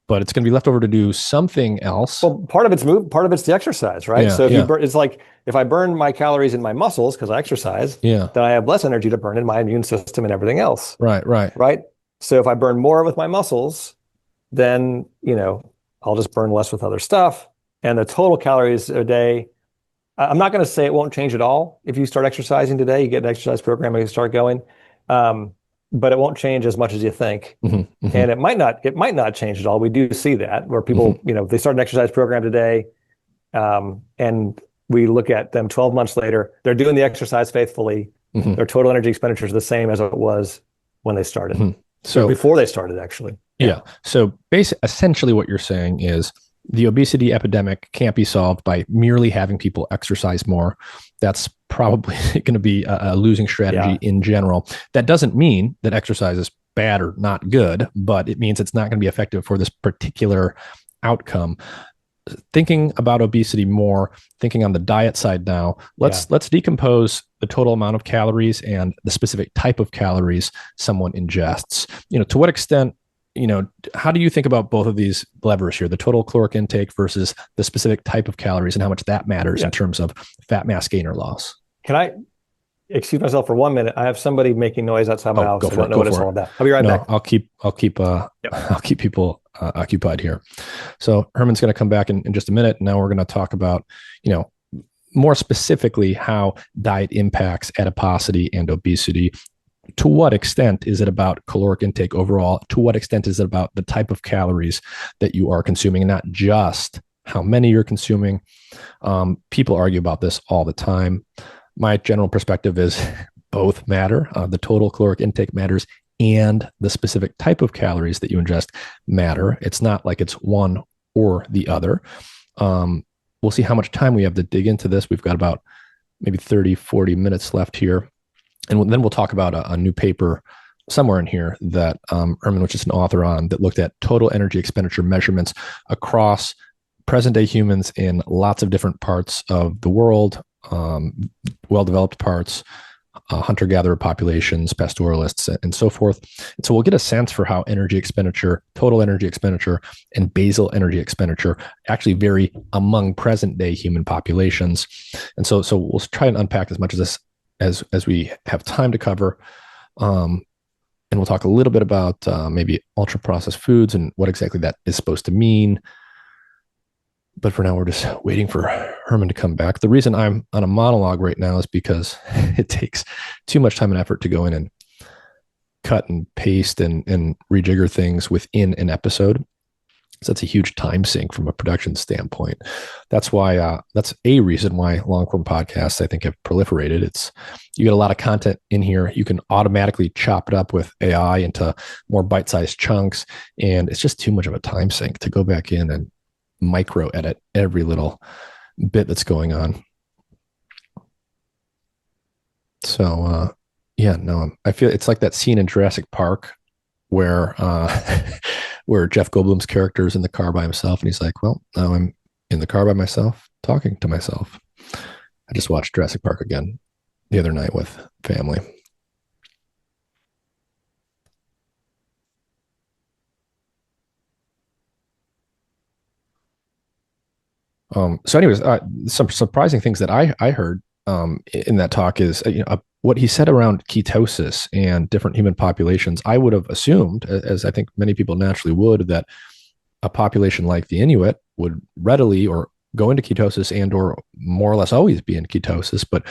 but it's going to be left over to do something else. Well, part of it's the exercise, right? So if you burn, it's like if I burn my calories in my muscles because I exercise, then I have less energy to burn in my immune system and everything else. Right. So if I burn more with my muscles, then I'll just burn less with other stuff. And the total calories a day, I'm not going to say it won't change at all if you start exercising today. You get an exercise program and you start going. But it won't change as much as you think. And it might not change at all. We do see that where people, they start an exercise program today, and we look at them 12 months later, they're doing the exercise faithfully. Their total energy expenditure is the same as it was when they started. So before they started, actually. So essentially what you're saying is the obesity epidemic can't be solved by merely having people exercise more. That's probably going to be a losing strategy in general. That doesn't mean that exercise is bad or not good, but it means it's not going to be effective for this particular outcome. Thinking about obesity more, thinking on the diet side now, let's decompose the total amount of calories and the specific type of calories someone ingests. To what extent, how do you think about both of these levers here, the total caloric intake versus the specific type of calories and how much that matters in terms of fat mass gain or loss? Can I excuse myself for 1 minute? I have somebody making noise outside my house. I don't know what it's all about. I'll be right back. I'll keep people occupied here. So Herman's going to come back in just a minute. Now we're going to talk about, more specifically how diet impacts adiposity and obesity. To what extent is it about caloric intake overall? To what extent is it about the type of calories that you are consuming, and not just how many you're consuming. People argue about this all the time. My general perspective is both matter. The total caloric intake matters, and the specific type of calories that you ingest matter. It's not like it's one or the other. We'll see how much time we have to dig into this. We've got about maybe 30, 40 minutes left here. And then we'll talk about a new paper somewhere in here that Herman, which is an author on, that looked at total energy expenditure measurements across present day humans in lots of different parts of the world, well-developed parts, hunter-gatherer populations, pastoralists, and so forth. And so we'll get a sense for how energy expenditure, total energy expenditure, and basal energy expenditure actually vary among present-day human populations. And so we'll try and unpack as much of this as we have time to cover. And we'll talk a little bit about maybe ultra-processed foods and what exactly that is supposed to mean. But for now, we're just waiting for Herman to come back. The reason I'm on a monologue right now is because it takes too much time and effort to go in and cut and paste and rejigger things within an episode. So that's a huge time sink from a production standpoint. That's why that's a reason why long form podcasts, I think, have proliferated. It's you get a lot of content in here. You can automatically chop it up with AI into more bite-sized chunks, and it's just too much of a time sink to go back in and micro edit every little bit that's going on. So I feel it's like that scene in Jurassic Park where where Jeff Goldblum's character is in the car by himself, and he's like, well, now I'm in the car by myself talking to myself. I just watched Jurassic Park again the other night with family. So anyways, some surprising things that I heard in that talk is what he said around ketosis and different human populations. I would have assumed, as I think many people naturally would, that a population like the Inuit would readily or go into ketosis and or more or less always be in ketosis. But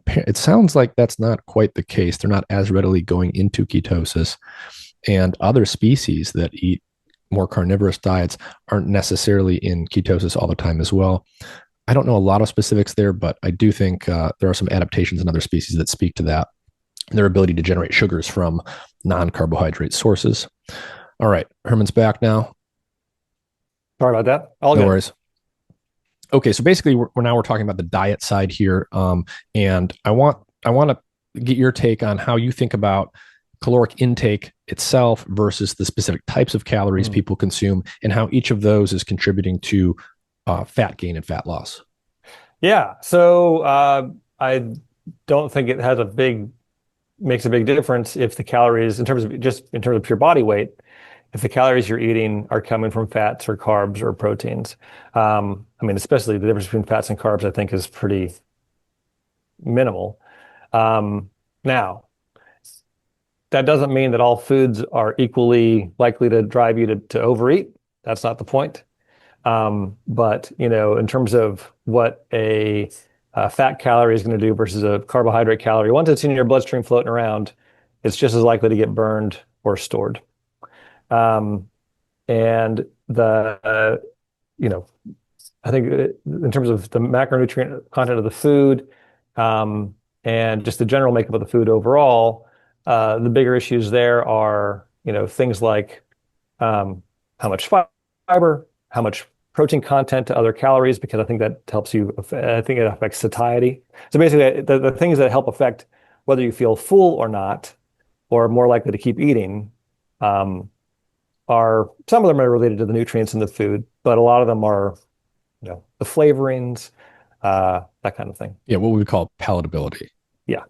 it sounds like that's not quite the case. They're not as readily going into ketosis. And other species that eat more carnivorous diets aren't necessarily in ketosis all the time as well. I don't know a lot of specifics there, but I do think there are some adaptations in other species that speak to that, their ability to generate sugars from non-carbohydrate sources. All right, Herman's back now. Sorry about that. All no good. worries. Okay, so basically, we're talking about the diet side here, and I want to get your take on how you think about caloric intake itself versus the specific types of calories people consume, and how each of those is contributing to fat gain and fat loss. Yeah, so I don't think it has makes a big difference if the calories, in terms of pure body weight, if the calories you're eating are coming from fats or carbs or proteins. I mean, especially the difference between fats and carbs, I think, is pretty minimal. Now, that doesn't mean that all foods are equally likely to drive you to overeat. That's not the point. But in terms of what a fat calorie is going to do versus a carbohydrate calorie, once it's in your bloodstream floating around, it's just as likely to get burned or stored. And I think in terms of the macronutrient content of the food, and just the general makeup of the food overall, the bigger issues there are, things like how much fiber, how much protein content to other calories, because I think that helps you. I think it affects satiety. So basically, the things that help affect whether you feel full or not, or more likely to keep eating, are some of them are related to the nutrients in the food, but a lot of them are, the flavorings, that kind of thing. Yeah, what we would call palatability. Yeah.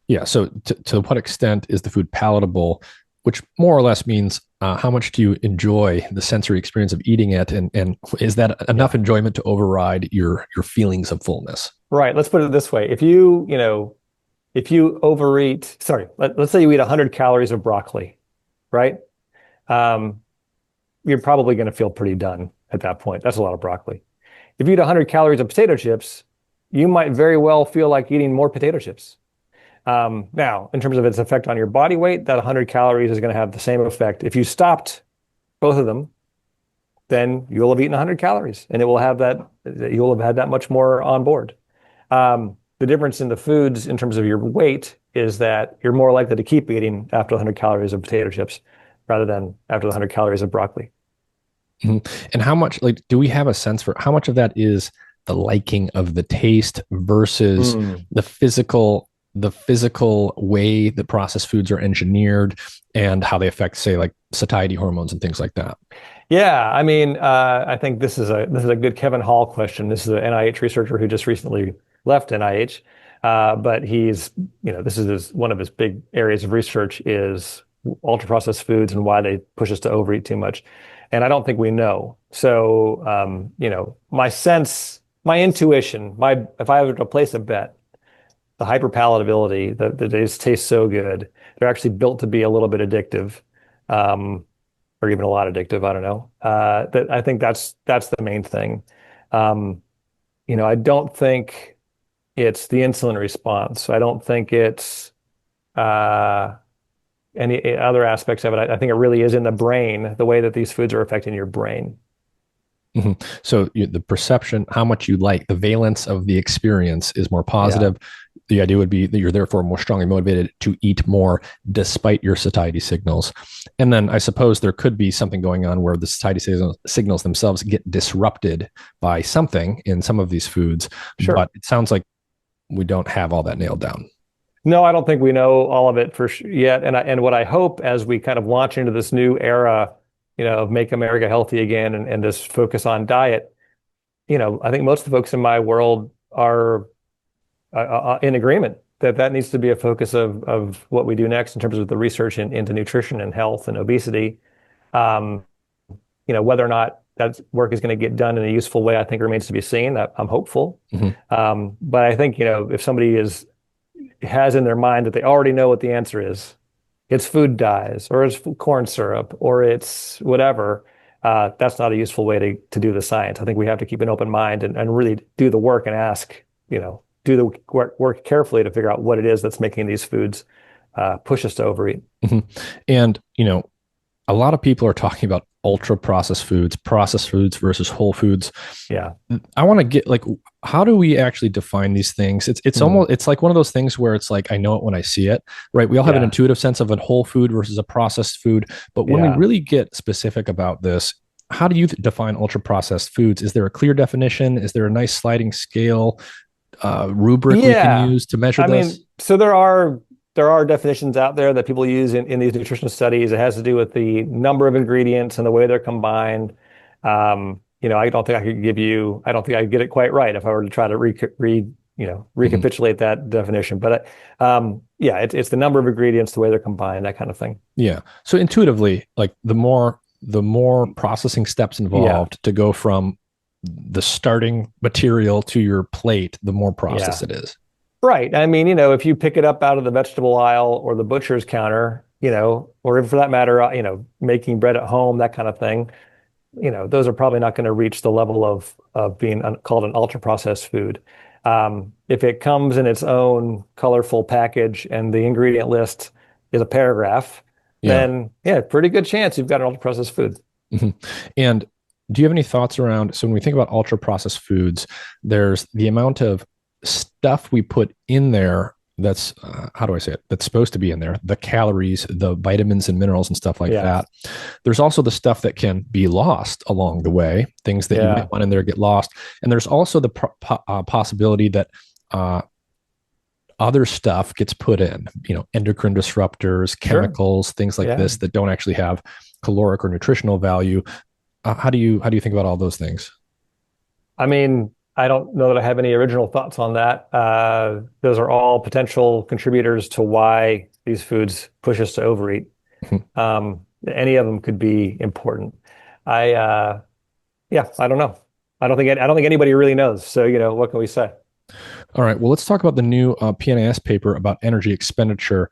Yeah. So to what extent is the food palatable, which more or less means how much do you enjoy the sensory experience of eating it, and is that enough enjoyment to override your feelings of fullness? Right. Let's put it this way: if you overeat, let's say you eat 100 calories of broccoli, right? You're probably going to feel pretty done at that point. That's a lot of broccoli. If you eat 100 calories of potato chips, you might very well feel like eating more potato chips. Now, in terms of its effect on your body weight, that 100 calories is going to have the same effect. If you stopped both of them then you'll have eaten 100 calories, and you'll have had that much more on board. The difference in the foods in terms of your weight is that you're more likely to keep eating after 100 calories of potato chips rather than after the 100 calories of broccoli. And how much, like, do we have a sense for how much of that is the liking of the taste versus the physical way that processed foods are engineered and how they affect, say, like satiety hormones and things like that? Yeah, I mean, I think this is a good Kevin Hall question. This is an NIH researcher who just recently left NIH, but this is one of his big areas of research is ultra processed foods and why they push us to overeat too much. And I don't think we know. So, my sense, my intuition, if I were to place a bet, the hyperpalatability, that they just taste so good, they're actually built to be a little bit addictive. Or even a lot addictive. I don't know. That I think that's the main thing. I don't think it's the insulin response. I don't think it's any other aspects of it. I think it really is in the brain, the way that these foods are affecting your brain. So the perception, how much you like, the valence of the experience is more positive. Yeah. The idea would be that you're therefore more strongly motivated to eat more despite your satiety signals. And then I suppose there could be something going on where the satiety signals themselves get disrupted by something in some of these foods. Sure. But it sounds like we don't have all that nailed down. No, I don't think we know all of it for sure yet. And what I hope as we kind of launch into this new era, of make America healthy again and this focus on diet, I think most of the folks in my world are in agreement that needs to be a focus of what we do next in terms of the research into nutrition and health and obesity. Whether or not that work is going to get done in a useful way, I think remains to be seen. I'm hopeful. But I think, if somebody has in their mind that they already know what the answer is, it's food dyes, or it's corn syrup, or it's whatever. That's not a useful way to do the science. I think we have to keep an open mind and really do the work and ask, do the work carefully to figure out what it is that's making these foods push us to overeat. And, a lot of people are talking about ultra processed foods versus whole foods. Yeah. I want to get how do we actually define these things? It's almost, it's like one of those things where it's like, I know it when I see it, right? We all have an intuitive sense of a whole food versus a processed food. But when we really get specific about this, how do you define ultra processed foods? Is there a clear definition? Is there a nice sliding scale rubric we can use to measure this? I mean, so there are definitions out there that people use in these nutritional studies. It has to do with the number of ingredients and the way they're combined. I don't think I could get it quite right if I were to try to recapitulate that definition. But it's the number of ingredients, the way they're combined, that kind of thing. Yeah. So intuitively, like the more processing steps involved to go from the starting material to your plate, the more processed it is. Right. I mean, if you pick it up out of the vegetable aisle or the butcher's counter, or for that matter, making bread at home, that kind of thing, those are probably not going to reach the level of being called an ultra processed food. If it comes in its own colorful package and the ingredient list is a paragraph, then pretty good chance you've got an ultra processed food. And do you have any thoughts around, so when we think about ultra processed foods, there's the amount of stuff we put in there that's that's supposed to be in there, the calories, the vitamins and minerals and stuff like that. There's also the stuff that can be lost along the way, things that you might want in there get lost. And there's also the possibility that other stuff gets put in, endocrine disruptors, chemicals, things like this that don't actually have caloric or nutritional value. How do you think about all those things? I mean, I don't know that I have any original thoughts on that. Those are all potential contributors to why these foods push us to overeat. Any of them could be important. I don't know. I don't think anybody really knows. So, what can we say? All right. Well, let's talk about the new PNAS paper about energy expenditure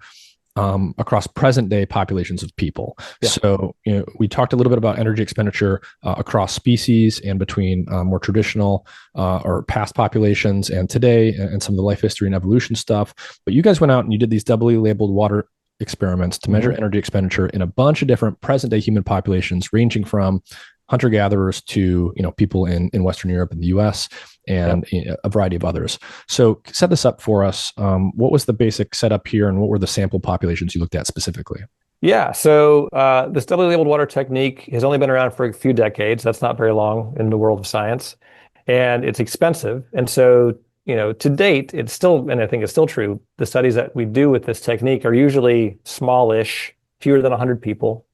across present day populations of people. So, we talked a little bit about energy expenditure across species and between more traditional or past populations and today, and some of the life history and evolution stuff. But you guys went out and you did these doubly labeled water experiments to measure energy expenditure in a bunch of different present day human populations, ranging from hunter-gatherers to, people in Western Europe and the US and a variety of others. So set this up for us. What was the basic setup here, and what were the sample populations you looked at specifically? Yeah, so this doubly labeled water technique has only been around for a few decades. That's not very long in the world of science, and it's expensive. And so, to date, it's still, and I think it's still true, the studies that we do with this technique are usually smallish, fewer than 100 people.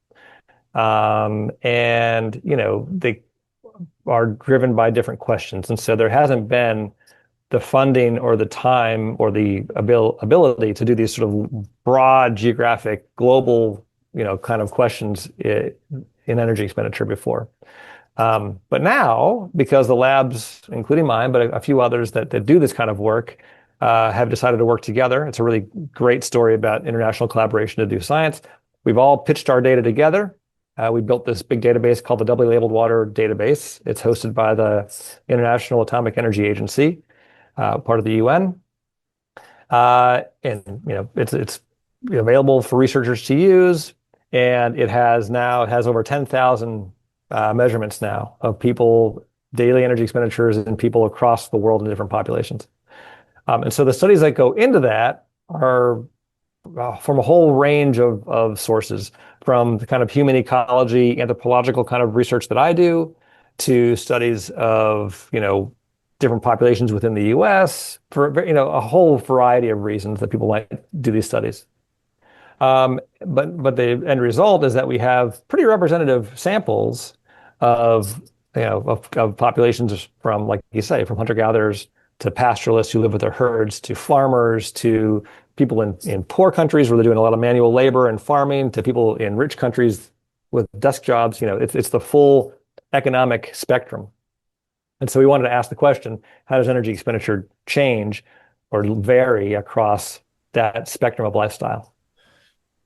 And, they are driven by different questions. And so there hasn't been the funding or the time or the ability to do these sort of broad geographic global kind of questions in energy expenditure before. But now, because the labs, including mine, but a few others that do this kind of work, have decided to work together. It's a really great story about international collaboration to do science. We've all pitched our data together. We built this big database called the Doubly Labeled Water Database. It's hosted by the International Atomic Energy Agency, part of the UN. And it's available for researchers to use, and it has over 10,000 measurements now of people, daily energy expenditures in people across the world in different populations. And so the studies that go into that are from a whole range of sources, from the kind of human ecology, anthropological kind of research that I do, to studies of, different populations within the US, for, a whole variety of reasons that people might do these studies. But the end result is that we have pretty representative samples of populations from, like you say, from hunter-gatherers to pastoralists who live with their herds, to farmers, to people in poor countries where they're doing a lot of manual labor and farming, to people in rich countries with desk jobs. It's the full economic spectrum. And so we wanted to ask the question, how does energy expenditure change or vary across that spectrum of lifestyle?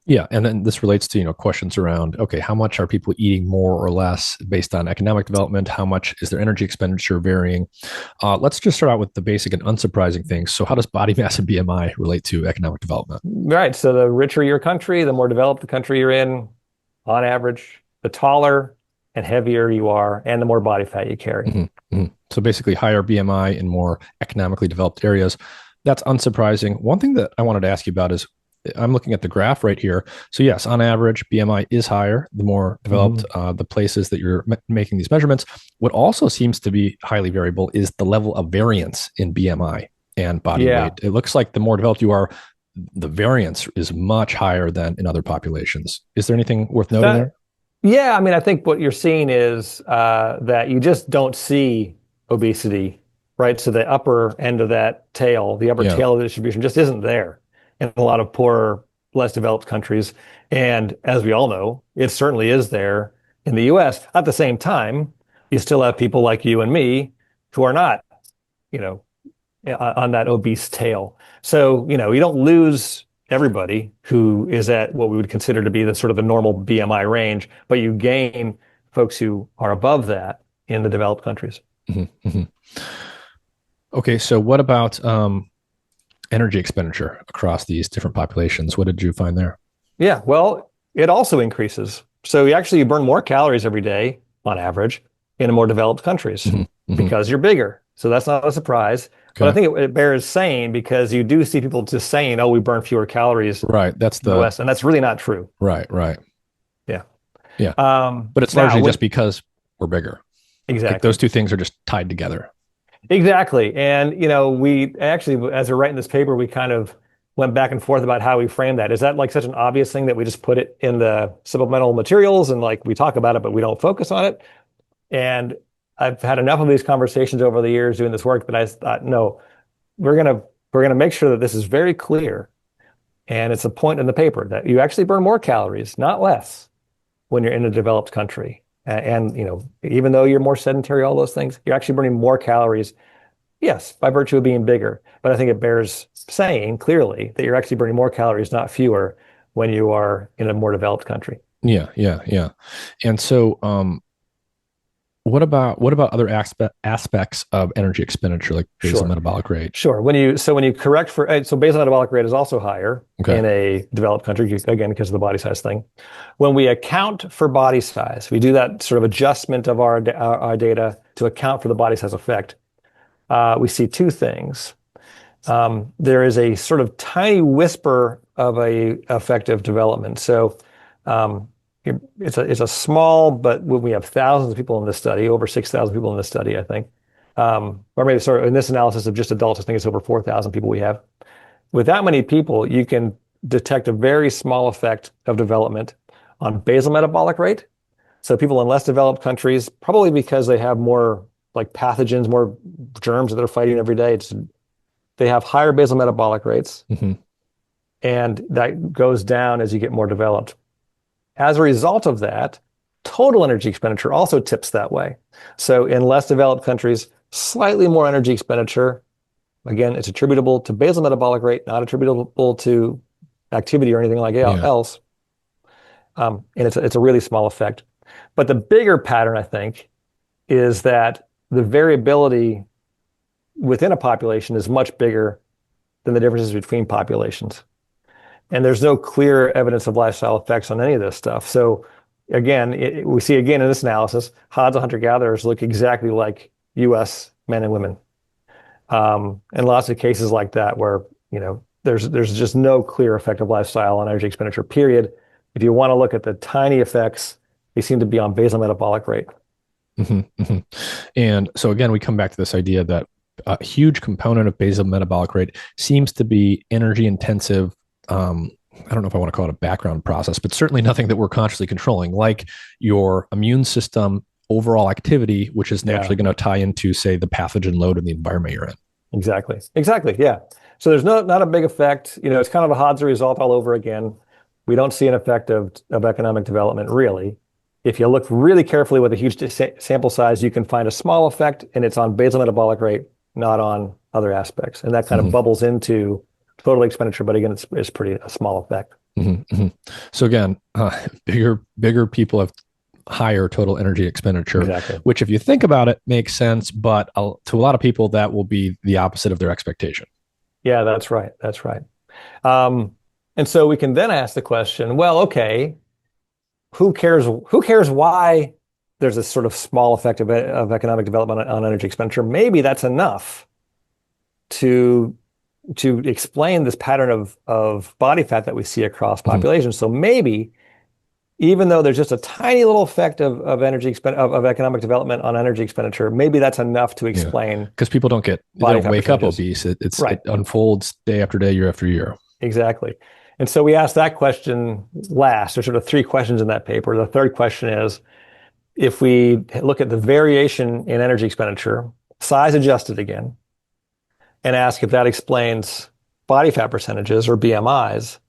Yeah, and then this relates to questions around, okay, how much are people eating more or less based on economic development? How much is their energy expenditure varying? Let's just start out with the basic and unsurprising things. So how does body mass and BMI relate to economic development? Right. So the richer your country, the more developed the country you're in, on average, the taller and heavier you are, and the more body fat you carry. Mm-hmm. Mm-hmm. So basically higher BMI in more economically developed areas. That's unsurprising. One thing that I wanted to ask you about is, I'm looking at the graph right here. So yes, on average, BMI is higher the more developed the places that you're making these measurements. What also seems to be highly variable is the level of variance in BMI and body weight. It looks like the more developed you are, the variance is much higher than in other populations. Is there anything worth noting there? Yeah, I mean, I think what you're seeing is that you just don't see obesity, right? So the upper end of that tail, the upper tail of the distribution just isn't there in a lot of poorer, less developed countries. And as we all know, it certainly is there in the US. At the same time, you still have people like you and me who are not, on that obese tail. So, you don't lose everybody who is at what we would consider to be the sort of the normal BMI range, but you gain folks who are above that in the developed countries. Mm-hmm. Mm-hmm. Okay, so what about energy expenditure across these different populations? What did you find there? Yeah, well, it also increases. So you burn more calories every day on average in more developed countries because you're bigger. So that's not a surprise. Okay. But I think it bears saying, because you do see people just saying, oh, we burn fewer calories. Right. That's in the West. And that's really not true. Right. Yeah. Yeah. But it's largely just because we're bigger. Exactly. Like those two things are just tied together. Exactly. And, we actually, as we're writing this paper, we kind of went back and forth about how we frame that. Is that like such an obvious thing that we just put it in the supplemental materials and like we talk about it, but we don't focus on it? And I've had enough of these conversations over the years doing this work that I thought, no, we're gonna make sure that this is very clear. And it's a point in the paper that you actually burn more calories, not less, when you're in a developed country. And even though you're more sedentary, all those things, you're actually burning more calories, yes, by virtue of being bigger. But I think it bears saying clearly that you're actually burning more calories, not fewer, when you are in a more developed country. Yeah. And so what about other aspects of energy expenditure, like basal Sure. metabolic rate? Sure. When you correct for basal metabolic rate is also higher Okay. in a developed country, again, because of the body size thing. When we account for body size, we do that sort of adjustment of our data to account for the body size effect. We see two things. There is a sort of tiny whisper of a effective development. So um, it's a small, but when we have thousands of people in this study, over 6,000 people in this study, I think, or maybe sort of in this analysis of just adults, I think it's over 4,000 people we have. With that many people, you can detect a very small effect of development on basal metabolic rate. So people in less developed countries, probably because they have more like pathogens, more germs that they're fighting every day, they have higher basal metabolic rates, Hmm. and that goes down as you get more developed. As a result of that, total energy expenditure also tips that way. So in less developed countries, slightly more energy expenditure. Again, it's attributable to basal metabolic rate, not attributable to activity or anything like Yeah. else. And it's a really small effect. But the bigger pattern, I think, is that the variability within a population is much bigger than the differences between populations. And there's no clear evidence of lifestyle effects on any of this stuff. So again, we see again in this analysis, Hadza hunter-gatherers look exactly like US men and women. And lots of cases like that where, there's just no clear effect of lifestyle on energy expenditure, period. If you want to look at the tiny effects, they seem to be on basal metabolic rate. Hmm. Hmm. And so again, we come back to this idea that a huge component of basal metabolic rate seems to be energy intensive. I don't know if I want to call it a background process, but certainly nothing that we're consciously controlling, like your immune system overall activity, which is naturally Yeah, going to tie into, say, the pathogen load in the environment you're in. exactly. Exactly. Yeah. So there's not a big effect. It's kind of a Hadza result all over again. We don't see an effect of economic development, really. If you look really carefully with a huge sample size, you can find a small effect, and it's on basal metabolic rate, not on other aspects. And that kind of Hmm. bubbles into total expenditure, but again, it's pretty a small effect. Hmm. Hmm. So again, bigger people have higher total energy expenditure, Exactly. which, if you think about it, makes sense. But to a lot of people, that will be the opposite of their expectation. Yeah, that's right. That's right. Um, and so we can then ask the question, well, okay, who cares why there's this sort of small effect of economic development on energy expenditure? Maybe that's enough to to explain this pattern of body fat that we see across Mhm. populations. So maybe even though there's just a tiny little effect of economic development on energy expenditure, maybe that's enough to Yeah, explain because they body don't fat wake up percentages. obese. It Right. unfolds day after day, year after year. Exactly. And so we asked that question last. There's sort of three questions in that paper. The third question is, if we look at the variation in energy expenditure, size adjusted again, and ask if that explains body fat percentages or BMIs,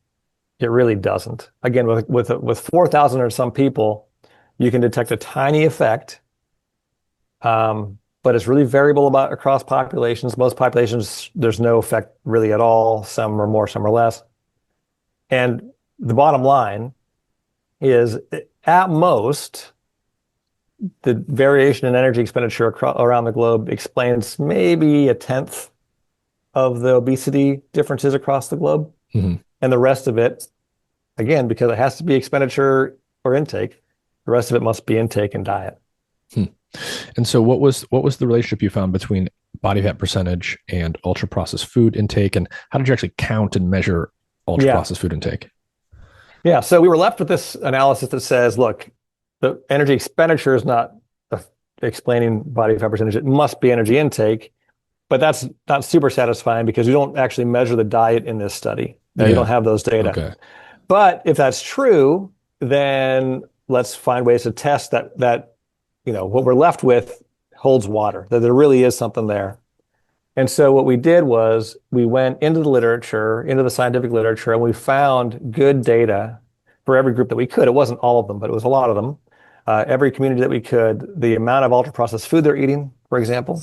it really doesn't. Again, with 4,000 or some people, you can detect a tiny effect, but it's really variable across populations. Most populations, there's no effect really at all. Some are more, some are less. And the bottom line is, at most, the variation in energy expenditure around the globe explains maybe a tenth of the obesity differences across the globe. Mhm. And the rest of it, again, because it has to be expenditure or intake, the rest of it must be intake and diet. Hmm. And so, what was the relationship you found between body fat percentage and ultra processed food intake, and how did you actually count and measure ultra Yeah. processed food intake? Yeah. So we were left with this analysis that says, look, the energy expenditure is not explaining body fat percentage. It must be energy intake. But that's not super satisfying because we don't actually measure the diet in this study. You don't Yeah. have those data. Okay. But if that's true, then let's find ways to test that what we're left with holds water, that there really is something there. And so what we did was we went into the literature, into the scientific literature, and we found good data for every group that we could. It wasn't all of them, but it was a lot of them. Every community that we could, the amount of ultra processed food they're eating, for example,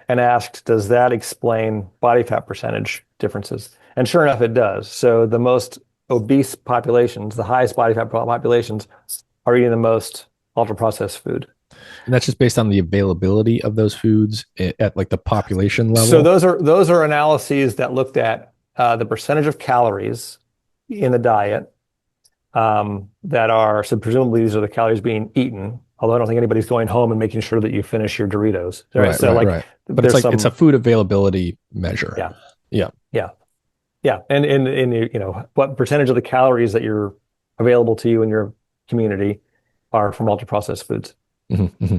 and asked, does that explain body fat percentage differences? And sure enough, it does. So the most obese populations, the highest body fat populations, are eating the most ultra processed food. And that's just based on the availability of those foods at like the population So level. those are analyses that looked at the percentage of calories in the diet that are, so presumably these are the calories being eaten. Although I don't think anybody's going home and making sure that you finish your Doritos, right? Right, So right, like right. But it's there's like it's a some, food availability measure. yeah, Yeah. yeah, yeah, and what percentage of the calories that you're available to you in your community are from ultra processed foods. Hmm.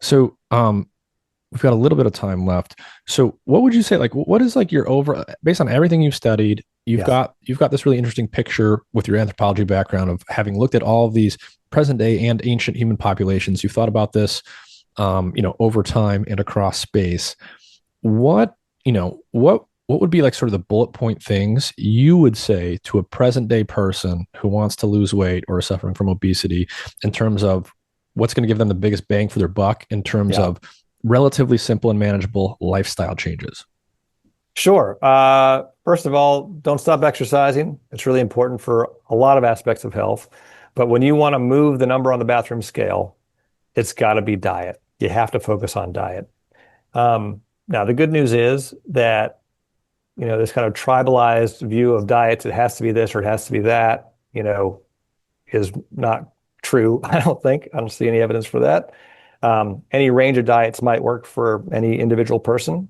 So, we've got a little bit of time left. So, what would you say? Like, what is like your over based on everything you've studied? You've Yeah, got this really interesting picture with your anthropology background of having looked at all of these present day and ancient human populations. You've thought about this, over time and across space. What what would be like sort of the bullet point things you would say to a present day person who wants to lose weight or is suffering from obesity in terms of what's going to give them the biggest bang for their buck in terms yeah. of relatively simple and manageable lifestyle changes? Sure. First of all, don't stop exercising. It's really important for a lot of aspects of health. But when you want to move the number on the bathroom scale, it's got to be diet. You have to focus on diet. Now, the good news is that, this kind of tribalized view of diets, it has to be this or it has to be that, is not true. I don't see any evidence for that. Any range of diets might work for any individual person.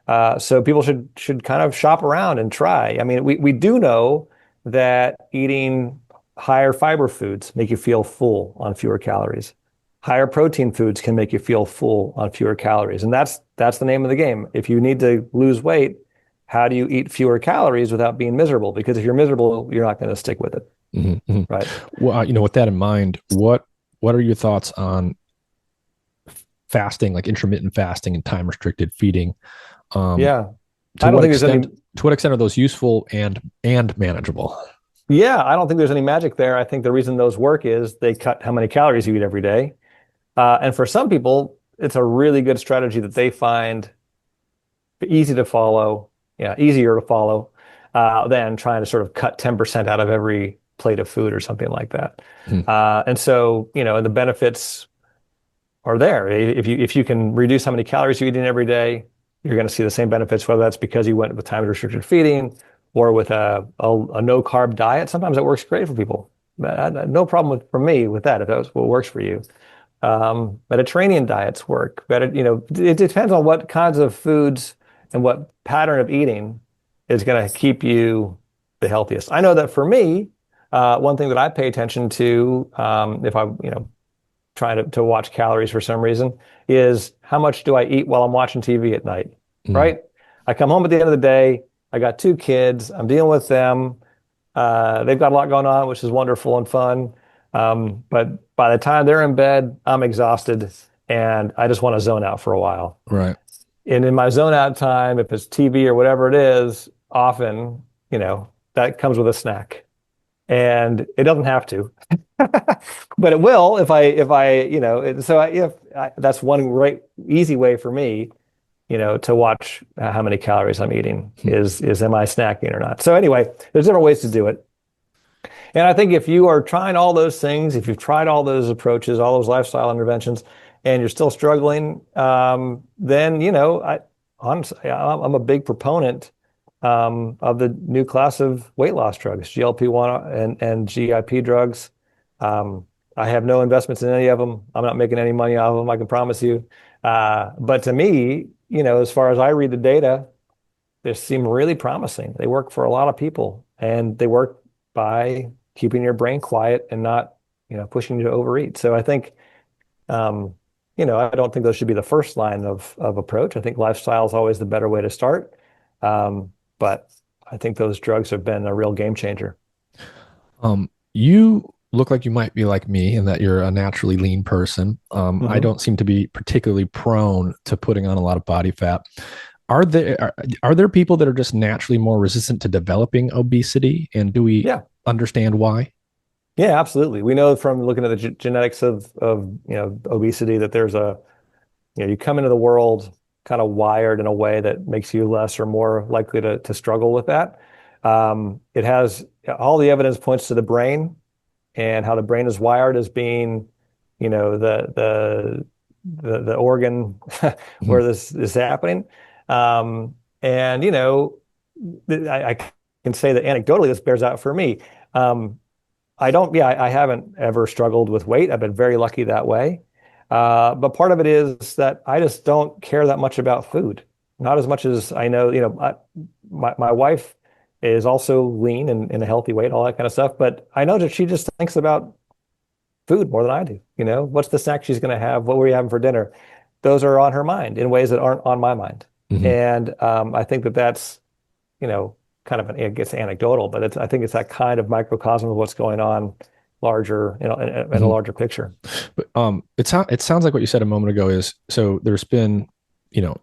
So people should kind of shop around and try. I mean, we do know that eating higher fiber foods make you feel full on fewer calories. Higher protein foods can make you feel full on fewer calories. And that's the name of the game. If you need to lose weight, how do you eat fewer calories without being miserable? Because if you're miserable, you're not going to stick with it, Mm-hmm. right? Well, with that in mind, what are your thoughts on fasting, like intermittent fasting and time restricted feeding? Um, Yeah. to I don't what think there's extent any are those useful and manageable? Yeah, I don't think there's any magic there. I think the reason those work is they cut how many calories you eat every day. And for some people, it's a really good strategy that they find easy to follow, yeah, easier to follow than trying to sort of cut 10% out of every plate of food or something like that. Hmm. And so, the benefits are there. If you can reduce how many calories you eat in every day, you're going to see the same benefits, whether that's because you went with time restricted feeding or with a no carb diet. Sometimes that works great for people. No problem for me with that if that's what works for you. Mediterranean diets work better. It depends on what kinds of foods and what pattern of eating is going to keep you the healthiest. I know that for me, one thing that I pay attention to, if I, trying to watch calories for some reason, is how much do I eat while I'm watching TV at night, Mm. right? I come home at the end of the day, I got two kids, I'm dealing with them. They've got a lot going on, which is wonderful and fun. But by the time they're in bed, I'm exhausted and I just want to zone out for a while. Right. And in my zone out time, if it's TV or whatever it is, often, that comes with a snack. And it doesn't have to, but it will if I, so that's one great easy way for me, to watch how many calories I'm eating is am I snacking or not? So anyway, there's different ways to do it. And I think if you are trying all those things, if you've tried all those approaches, all those lifestyle interventions, and you're still struggling, then honestly, I'm a big proponent of the new class of weight loss drugs, GLP-1 and GIP drugs. Um, I have no investments in any of them. I'm not making any money off of them, I can promise you. But to me, as far as I read the data, they seem really promising. They work for a lot of people, and they work by keeping your brain quiet and not, pushing you to overeat. So I think, I don't think those should be the first line of approach. I think lifestyle is always the better way to start. But I think those drugs have been a real game changer. You look like you might be like me in that you're a naturally lean person. I Hmm. don't seem to be particularly prone to putting on a lot of body fat. Are there people that are just naturally more resistant to developing obesity? And do we Yeah. understand why? Yeah, absolutely. We know from looking at the genetics of obesity that there's you come into the world kind of wired in a way that makes you less or more likely to struggle with that. It has all the evidence points to the brain and how the brain is wired as being the organ Mhm. where this is happening. And I can say that anecdotally this bears out for me. Um, I haven't ever struggled with weight. I've been very lucky that way. But part of it is that I just don't care that much about food. Not as much as I know, my wife is also lean and in a healthy weight, all that kind of stuff. But I know that she just thinks about food more than I do. What's the snack she's going to have? What were you having for dinner? Those are on her mind in ways that aren't on my mind. Mhm. And I think that that's, you know, kind of it gets anecdotal, but I think it's that kind of microcosm of what's going on larger, in a Mhm. larger picture. But it sounds like what you said a moment ago is so there's been, you know,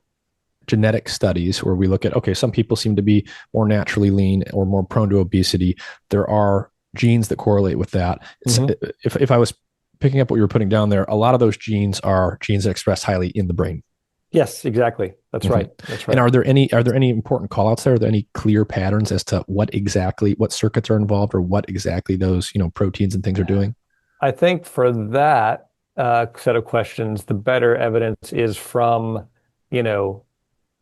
genetic studies where we look at, okay, some people seem to be more naturally lean or more prone to obesity. There are genes that correlate with that. Hmm. If I was picking up what you were putting down there, a lot of those genes are genes that express highly in the brain. Yes, exactly. That's Mhm. right. That's And right. are there any important call outs there? Are there any clear patterns as to what circuits are involved or what exactly those, proteins and things are doing? I think for that set of questions, the better evidence is from, you know,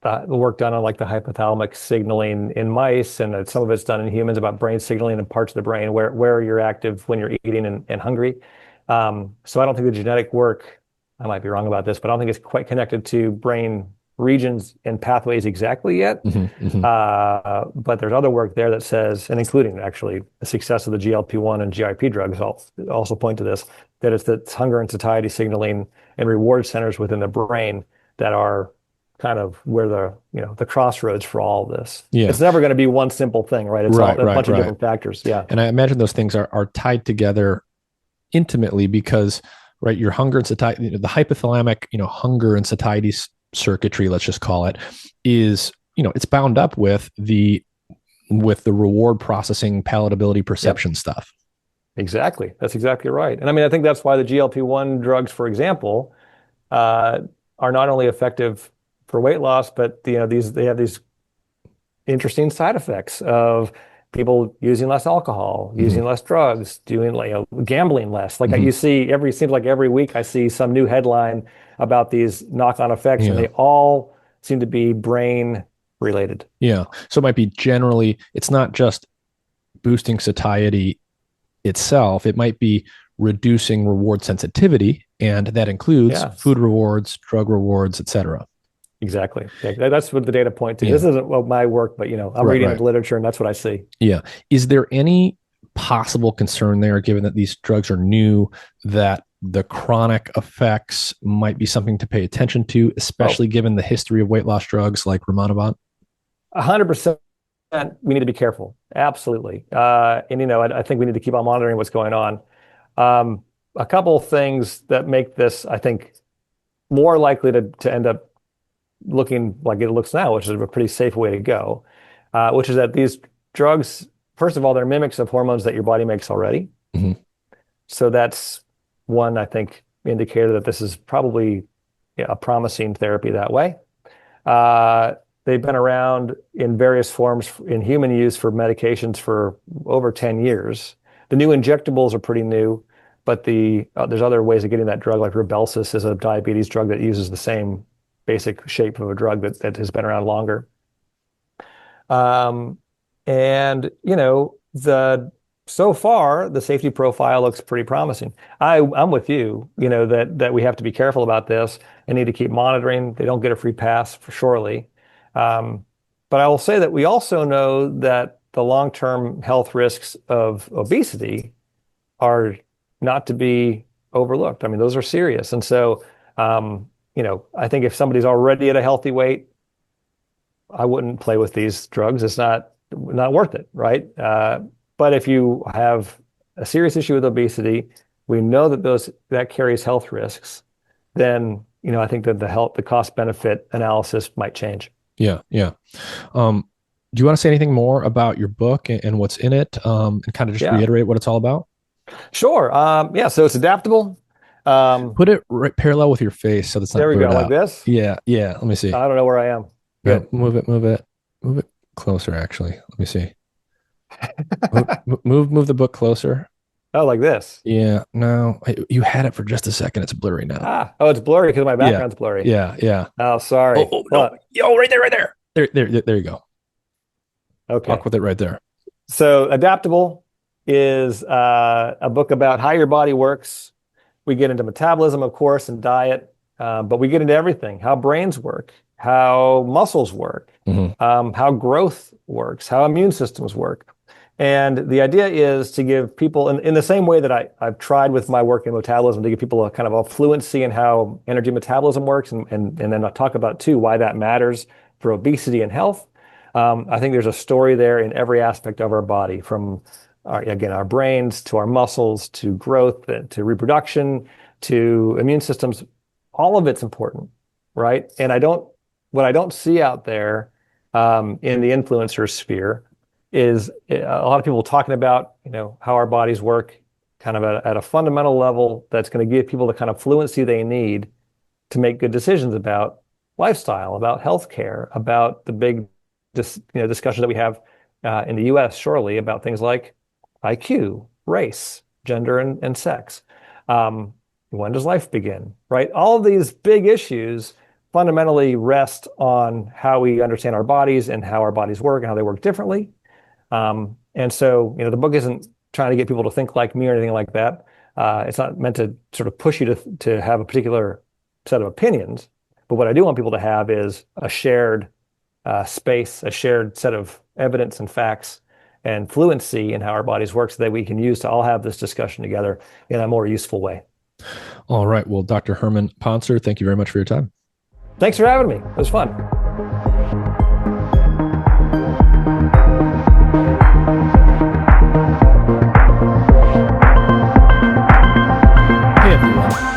the work done on like the hypothalamic signaling in mice, and some of it's done in humans about brain signaling in parts of the brain where you're active when you're eating and hungry. So I don't think the genetic work, I might be wrong about this, but I don't think it's quite connected to brain regions and pathways exactly yet. Hmm. Hmm. But there's other work there that says, and including actually the success of the GLP-1 and GIP drugs also point to this, that it's the hunger and satiety signaling and reward centers within the brain that are kind of where the crossroads for all of this. Yeah. It's never going to be one simple thing, right? It's all Right, a right, bunch of right. different factors. Yeah. And I imagine those things are tied together intimately because, right, your hunger and satiety, the hypothalamic, hunger and satiety circuitry, let's just call it, is, it's bound up with the reward processing, palatability, Yep. perception stuff. Exactly. That's exactly right. And I mean, I think that's why the GLP-1 drugs, for example, uh, are not only effective for weight loss, but they have these interesting side effects of people using less alcohol, Mm-hmm. using less drugs, doing gambling less. Like Mm-hmm. you see seems like every week I see some new headline about these knock-on effects, and Yeah. they all seem to be brain related. Yeah. So it might be generally, it's not just boosting satiety itself, it might be reducing reward sensitivity. And that includes Yeah, food rewards, drug rewards, etc. exactly. Yeah, that's what the data point to. This Yeah. isn't my work, but I'm Right. reading Right. the literature, and that's what I see. Yeah. Is there any possible concern there, given that these drugs are new, that the chronic effects might be something to pay attention to, Oh, especially given the history of weight loss drugs like rimonabant? 100%. We need to be careful. Absolutely. And I think we need to keep on monitoring what's going on. Um, a couple of things that make this, I think, more likely to end up looking like it looks now, which is a pretty safe way to go, which is that these drugs, first of all, they're mimics of hormones that your body makes already. Mm-hmm. So that's one, I think, indicator that this is probably a promising therapy that way. Uh, they've been around in various forms in human use for medications for over 10 years. The new injectables are pretty new, but there's other ways of getting that drug, like Rybelsus is a diabetes drug that uses the same basic shape of a drug that has been around longer. Um, and the so far the safety profile looks pretty promising. I'm with you, that we have to be careful about this and need to keep monitoring. They don't get a free pass for surely. Um, but I will say that we also know that the long-term health risks of obesity are not to be overlooked. I mean, those are serious. And so, I think if somebody's already at a healthy weight, I wouldn't play with these drugs. It's not worth it, right? But if you have a serious issue with obesity, we know that that carries health risks. Then I think that the cost benefit analysis might change. Yeah. Yeah. Um, do you want to say anything more about your book and what's in it, and kind of just Yeah, reiterate what it's all about? sure. Yeah, so it's adaptable. Um, Put it right parallel with your face so that's not there we blurred go, like out. this. Yeah. Yeah. Let me see. I don't know where I am. No, Good. move it closer. Actually, let me see. Move the book closer. Oh, like this. Yeah, no, you had it for just a second. It's blurry now. Oh, it's blurry because my Yeah, background's blurry. yeah. Oh, sorry. Oh no. What? Yo, right there, right there. There you go. Talk Okay. with it right there. So, Adaptable is a book about how your body works. We get into metabolism, of course, and diet, but we get into everything: how brains work, how muscles work, Mhm. how growth works, how immune systems work. And the idea is to give people, in the same way that I've tried with my work in metabolism, to give people a kind of a fluency in how energy metabolism works, and then I'll talk about too why that matters for obesity and health. I think there's a story there in every aspect of our body, from again, our brains to our muscles to growth to reproduction to immune systems. All of it's important, right? And what I don't see out there in the influencer sphere is a lot of people talking about, how our bodies work kind of at a fundamental level that's going to give people the kind of fluency they need to make good decisions about lifestyle, about healthcare, about the big discussion that we have in the US surely about things like IQ, race, gender, and sex. When does life begin, right? All of these big issues fundamentally rest on how we understand our bodies and how our bodies work and how they work differently. And so, the book isn't trying to get people to think like me or anything like that. It's not meant to sort of push you to have a particular set of opinions. But what I do want people to have is a shared space, a shared set of evidence and facts and fluency in how our bodies work so that we can use to all have this discussion together in a more useful way. All right. Well, Dr. Herman Pontzer, thank you very much for your time. Thanks for having me. It was fun.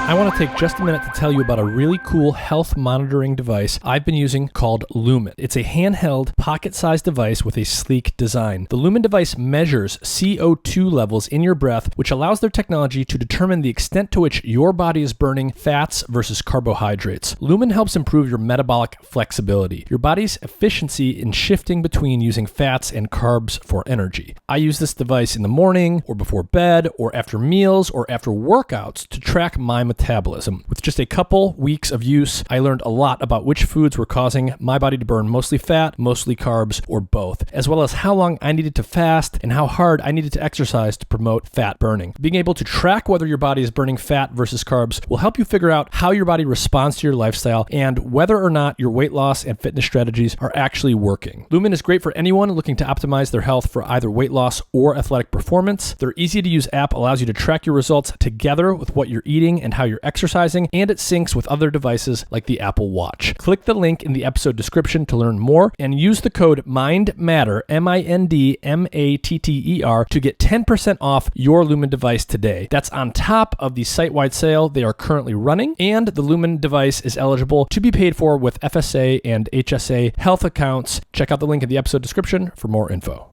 I want to take just a minute to tell you about a really cool health monitoring device I've been using called Lumen. It's a handheld, pocket-sized device with a sleek design. The Lumen device measures CO2 levels in your breath, which allows their technology to determine the extent to which your body is burning fats versus carbohydrates. Lumen helps improve your metabolic flexibility, your body's efficiency in shifting between using fats and carbs for energy. I use this device in the morning, or before bed, or after meals, or after workouts to track my metabolism. With just a couple weeks of use, I learned a lot about which foods were causing my body to burn mostly fat, mostly carbs, or both, as well as how long I needed to fast and how hard I needed to exercise to promote fat burning. Being able to track whether your body is burning fat versus carbs will help you figure out how your body responds to your lifestyle and whether or not your weight loss and fitness strategies are actually working. Lumen is great for anyone looking to optimize their health for either weight loss or athletic performance. Their easy-to-use app allows you to track your results together with what you're eating and how you're exercising, and it syncs with other devices like the Apple Watch. Click the link in the episode description to learn more and use the code MINDMATTER, MINDMATTER, to get 10% off your Lumen device today. That's on top of the site-wide sale they are currently running, and the Lumen device is eligible to be paid for with FSA and HSA health accounts. Check out the link in the episode description for more info.